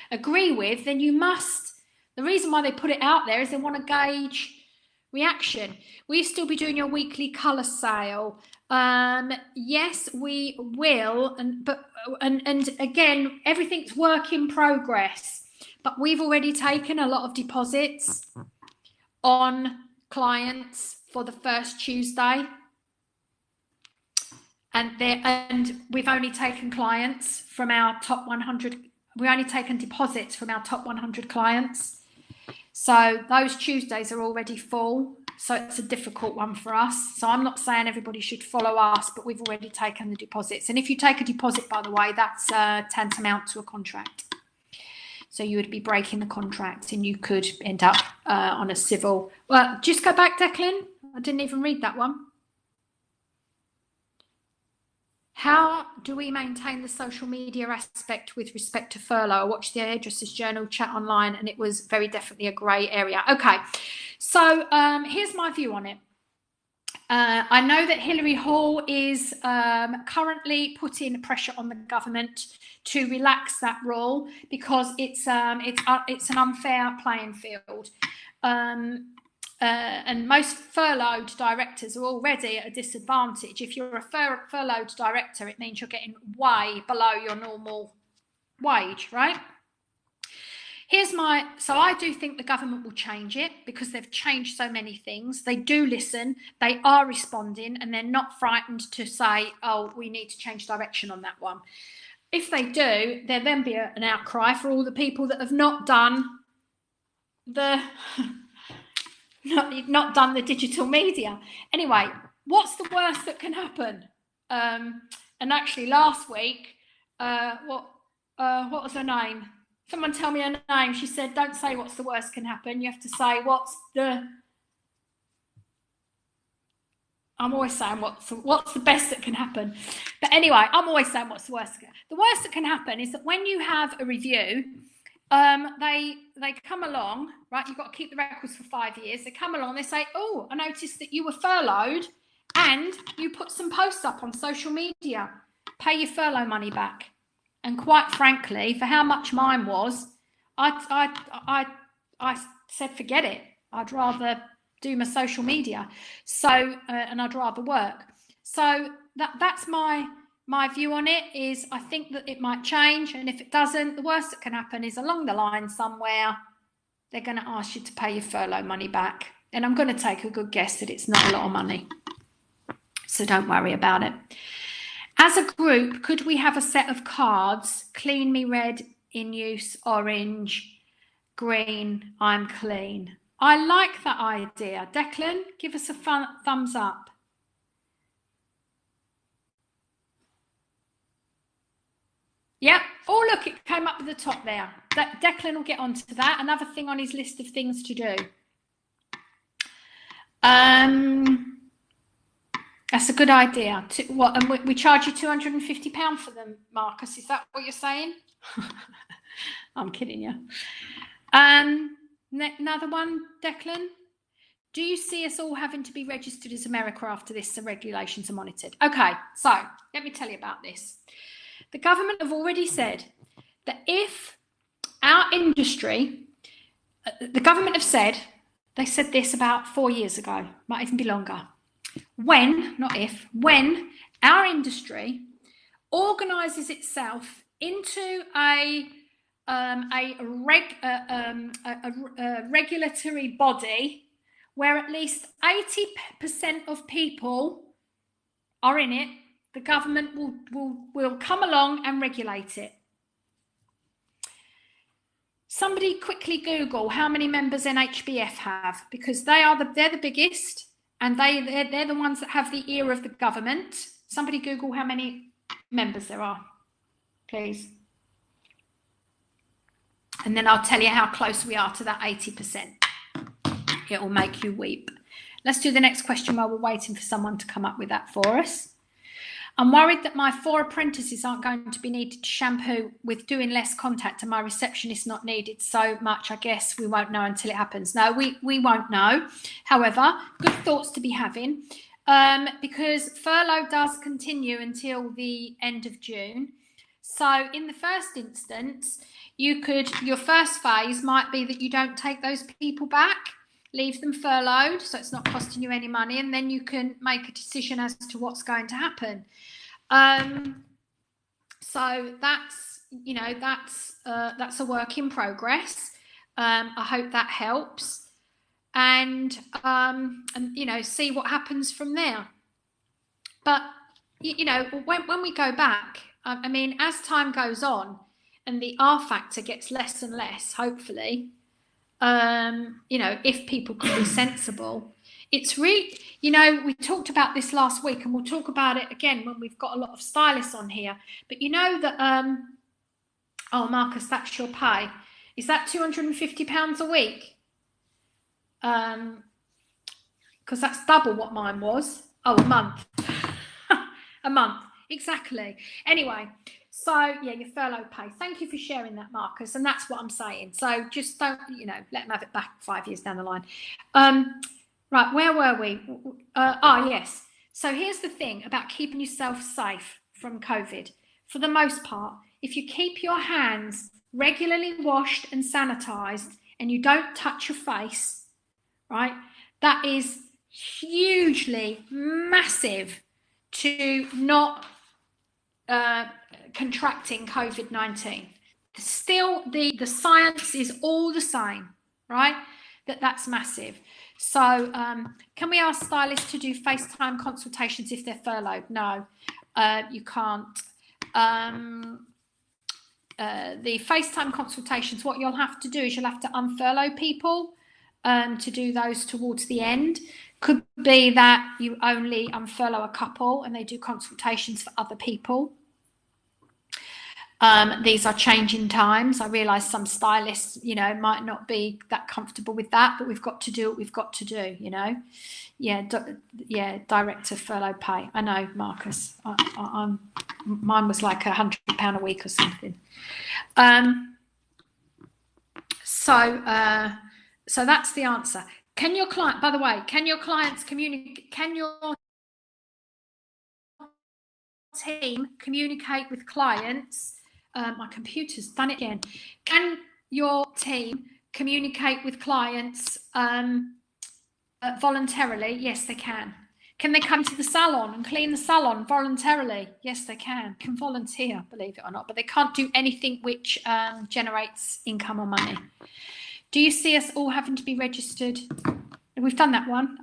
agree with, then you must. The reason why they put it out there is they want to gauge reaction. Will you still be doing your weekly colour sale? Yes, we will. And again, everything's work in progress. But we've already taken a lot of deposits on clients for the first Tuesday. And we've only taken clients from our top 100. We've only taken deposits from our top 100 clients. So those Tuesdays are already full. So it's a difficult one for us. So I'm not saying everybody should follow us, but we've already taken the deposits. And if you take a deposit, by the way, that's tantamount to a contract. So you would be breaking the contract and you could end up on a civil. Well, just go back, Declan. I didn't even read that one. How do we maintain the social media aspect with respect to furlough? I watched the Hairdressers Journal chat online and it was very definitely a grey area. Okay, so here's my view on it. I know that Hilary Hall is currently putting pressure on the government to relax that rule because it's an unfair playing field. And most furloughed directors are already at a disadvantage. If you're a furloughed director, it means you're getting way below your normal wage, right? So I do think the government will change it because they've changed so many things. They do listen, they are responding, and they're not frightened to say, oh, we need to change direction on that one. If they do, there'll then be an outcry for all the people that have not done the not done the digital media. Anyway, what's the worst that can happen? And actually last week, what was her name? Someone tell me her name. She said, don't say what's the worst can happen. You have to say I'm always saying what's the best that can happen. But anyway, I'm always saying what's the worst. The worst that can happen is that when you have a review, they come along, right? You've got to keep the records for 5 years. They come along, they say, oh, I noticed that you were furloughed and you put some posts up on social media. Pay your furlough money back. And quite frankly, for how much mine was, I said, forget it. I'd rather do my social media. So, and I'd rather work. So that's my view on it is I think that it might change. And if it doesn't, the worst that can happen is along the line somewhere, they're going to ask you to pay your furlough money back. And I'm going to take a good guess that it's not a lot of money. So don't worry about it. As a group, could we have a set of cards? Clean me red, in use, orange, green, I'm clean. I like that idea. Declan, give us a thumbs up. Yep. Oh, look, it came up at the top there. Declan will get onto that. Another thing on his list of things to do. That's a good idea. And we charge you £250 for them, Marcus. Is that what you're saying? I'm kidding you. Another one, Declan. Do you see us all having to be registered as America after this so regulations are monitored? Okay, so let me tell you about this. The government have already said that if our industry, the government have said They said this about 4 years ago, might even be longer. When, not if, when our industry organises itself into a regulatory body where at least 80% of people are in it, the government will come along and regulate it. Somebody quickly Google how many members NHBF have, because they're the biggest, and they're the ones that have the ear of the government. Somebody Google how many members there are, please. And then I'll tell you how close we are to that 80%. It will make you weep. Let's do the next question while we're waiting for someone to come up with that for us. I'm worried that my 4 apprentices aren't going to be needed to shampoo with doing less contact, and my receptionist not needed so much. I guess we won't know until it happens. No, we won't know. However, good thoughts to be having, because furlough does continue until the end of June. So in the first instance, your first phase might be that you don't take those people back, leave them furloughed, so it's not costing you any money, and then you can make a decision as to what's going to happen. So that's a work in progress. I hope that helps, and see what happens from there. But when we go back, I mean, as time goes on and the R factor gets less and less, hopefully, if people can be sensible, it's really, we talked about this last week, and we'll talk about it again when we've got a lot of stylists on here. But you know that, oh, Marcus, that's your pay. Is that £250 a week? Because that's double what mine was. Oh, a month. A month, exactly. Anyway, so yeah, your furlough pay. Thank you for sharing that, Marcus. And that's what I'm saying. So just don't, let them have it back 5 years down the line. Right, where were we? Yes. So here's the thing about keeping yourself safe from COVID. For the most part, if you keep your hands regularly washed and sanitized and you don't touch your face, right, that is hugely massive to not contracting COVID-19. Still, the science is all the same, right? That's massive. So can we ask stylists to do FaceTime consultations if they're furloughed? No, you can't. The FaceTime consultations, what you'll have to do is you'll have to unfurlough people to do those towards the end. Could be that you only unfurlough a couple and they do consultations for other people. These are changing times. I realise some stylists, might not be that comfortable with that, but we've got to do what we've got to do, Yeah, director furlough pay. I know, Marcus. Mine was like £100 a week or something. So that's the answer. Can your client, by the way, can your clients communicate? Can your team communicate with clients? My computer's done it again. Can your team communicate with clients voluntarily? Yes, they can. Can they come to the salon and clean the salon voluntarily? Yes, they can. Can volunteer, believe it or not, but they can't do anything which generates income or money. Do you see us all having to be registered? We've done that one.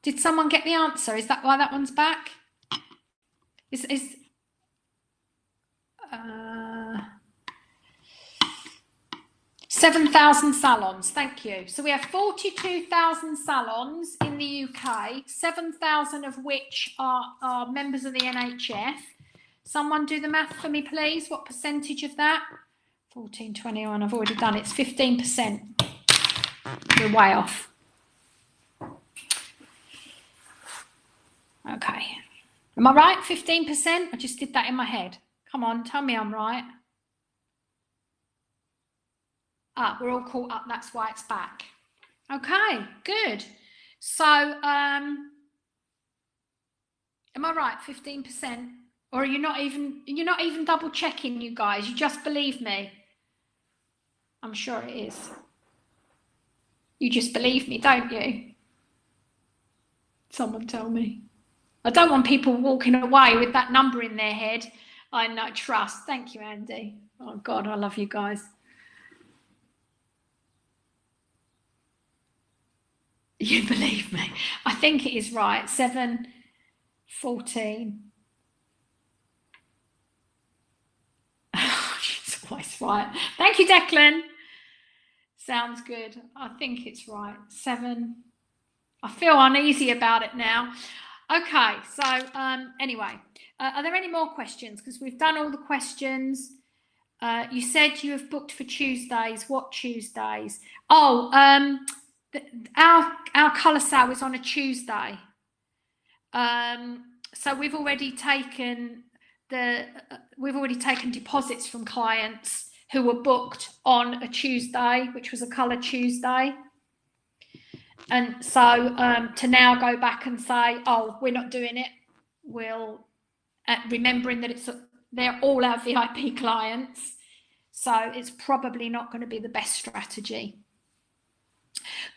Did someone get the answer? Is that why that one's back? 7,000 salons, thank you. So we have 42,000 salons in the UK, 7,000 of which are members of the NHF. Someone do the math for me, please. What percentage of that? 14, 21, I've already done it. It's 15%. We're way off. Okay. Am I right? 15%? I just did that in my head. Come on, tell me I'm right. We're all caught up. That's why it's back. Okay, good. So, am I right? 15%? Or are you're not even double checking, you guys? You just believe me? I'm sure it is. You just believe me, don't you? Someone tell me. I don't want people walking away with that number in their head. I know, trust. Thank you, Andy. Oh, God, I love you guys. You believe me. I think it is right. 7:14. She's always right. Thank you, Declan. Sounds good. I think it's right. 7. I feel uneasy about it now. Okay, so anyway, are there any more questions? Because we've done all the questions. You said you have booked for Tuesdays. What Tuesdays? Oh, our colour sale is on a Tuesday. So we've already taken deposits from clients who were booked on a Tuesday, which was a colour Tuesday. And so to now go back and say, oh, we're not doing it, we'll remembering that they're all our VIP clients, so it's probably not going to be the best strategy.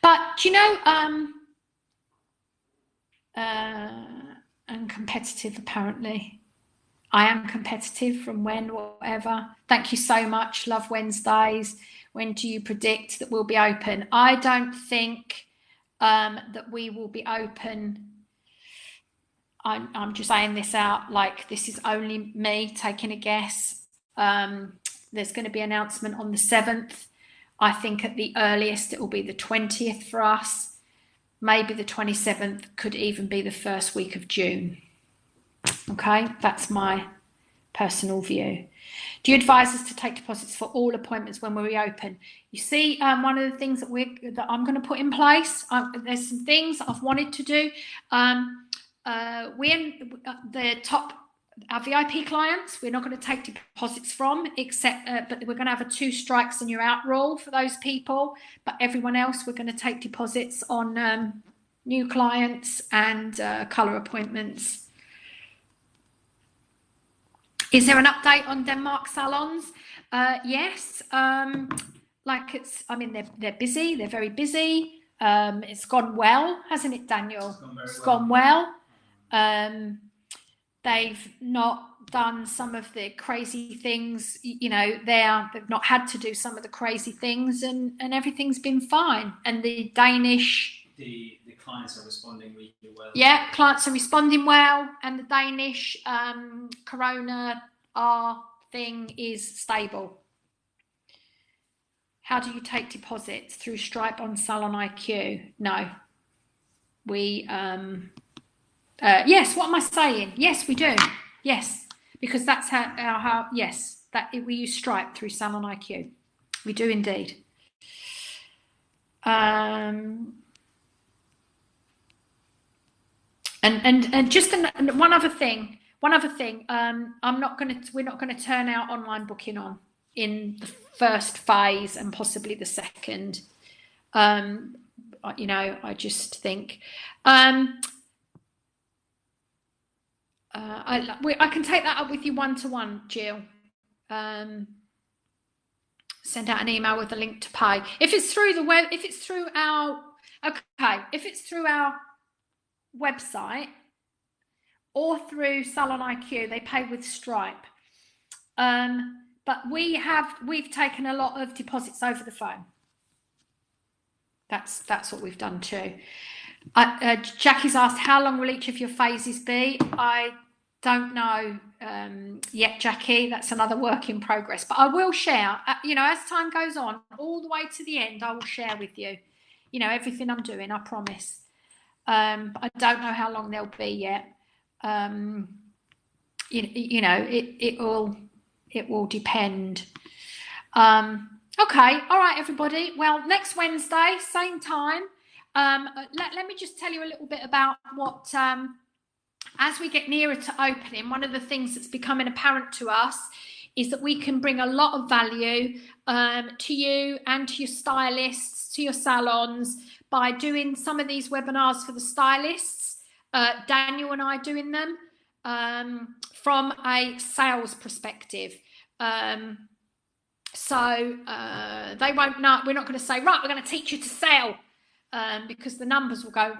But you know, I'm competitive apparently. I am competitive from when, whatever. Thank you so much. Love Wednesdays. When do you predict that we'll be open? I don't think that we will be open. I'm just saying this out like this is only me taking a guess. There's going to be an announcement on the 7th. I think at the earliest it will be the 20th for us. Maybe the 27th, could even be the first week of June. Okay, that's my personal view. Do you advise us to take deposits for all appointments when we reopen? You see, one of the things that I'm going to put in place, there's some things that I've wanted to do. Our VIP clients, we're not going to take deposits from, except, but we're going to have a 2 strikes and you're out rule for those people. But everyone else, we're going to take deposits on new clients and colour appointments. Is there an update on Denmark salons? Yes. They're busy. They're very busy. It's gone well, hasn't it, Daniel? It's gone well. They've not done some of the crazy things, you know, they've not had to do some of the crazy things, and everything's been fine. And the Danish... The clients are responding really well. Yeah, clients are responding well, and the Danish Corona thing is stable. How do you take deposits? Through Stripe on Salon IQ? No. We... yes, what am I saying? Yes, we do. Yes, because that's how yes, that we use Stripe through Salon IQ. We do indeed. And just one other thing. We're not going to turn our online booking on in the first phase and possibly the second. You know, I just think. I can take that up with you one-to-one, Jill. Send out an email with a link to pay. If it's through the web, if it's through our website or through Salon IQ, they pay with Stripe. But we've taken a lot of deposits over the phone. That's what we've done too. Jackie's asked, how long will each of your phases be? I don't know yet, Jackie. That's another work in progress. But I will share, you know, as time goes on, all the way to the end, I will share with you, you know, everything I'm doing, I promise. But I don't know how long they'll be yet. You know, it will depend. Okay, all right, everybody. Well, next Wednesday, same time. Let me just tell you a little bit about what, as we get nearer to opening, one of the things that's becoming apparent to us is that we can bring a lot of value to you and to your stylists, to your salons, by doing some of these webinars for the stylists. Daniel and I doing them from a sales perspective. So they won't know. We're not going to say, right, we're going to teach you to sell. because the numbers will go,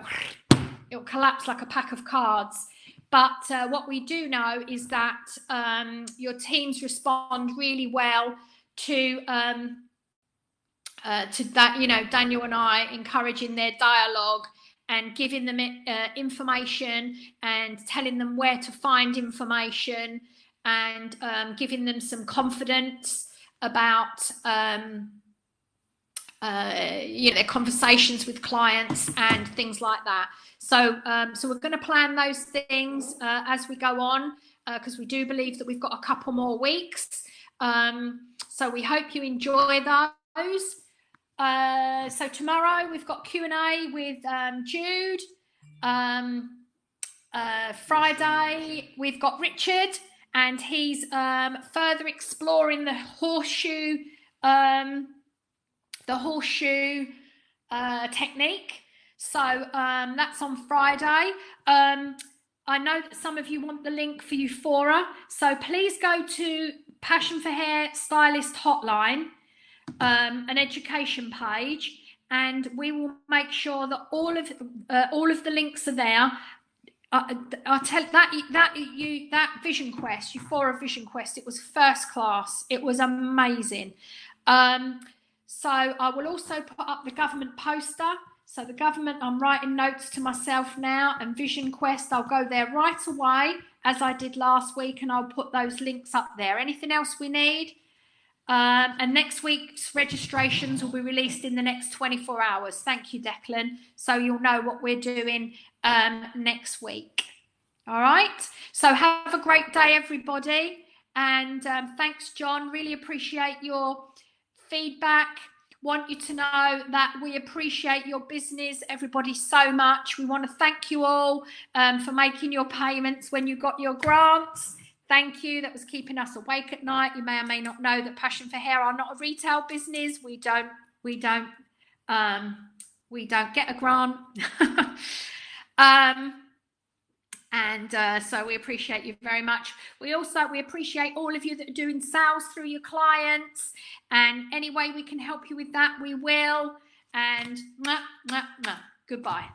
it'll collapse like a pack of cards. But what we do know is that your teams respond really well to that, you know, Daniel and I encouraging their dialogue and giving them information and telling them where to find information and giving them some confidence about you know, their conversations with clients and things like that. So so we're going to plan those things as we go on, because we do believe that we've got a couple more weeks. So we hope you enjoy those. So tomorrow we've got Q&A with Jude. Friday we've got Richard, and he's further exploring the horseshoe technique. So that's on Friday. I know that some of you want the link for Euphora, so please go to Passion for Hair Stylist Hotline, an education page, and we will make sure that all of the links are there. I'll tell that Vision Quest, Euphora Vision Quest, it was first class. It was amazing. So I will also put up the government poster. So the government, I'm writing notes to myself now, and Vision Quest, I'll go there right away, as I did last week, and I'll put those links up there. Anything else we need? And next week's registrations will be released in the next 24 hours. Thank you, Declan. So you'll know what we're doing next week. All right. So have a great day, everybody. And thanks, John. Really appreciate your feedback. Want you to know that we appreciate your business, everybody, so much. We want to thank you all for making your payments when you got your grants. Thank you. That was keeping us awake at night. You may or may not know that Passion for Hair are not a retail business. We don't get a grant. So we appreciate you very much. We appreciate all of you that are doing sales through your clients, and any way we can help you with that, we will. And goodbye.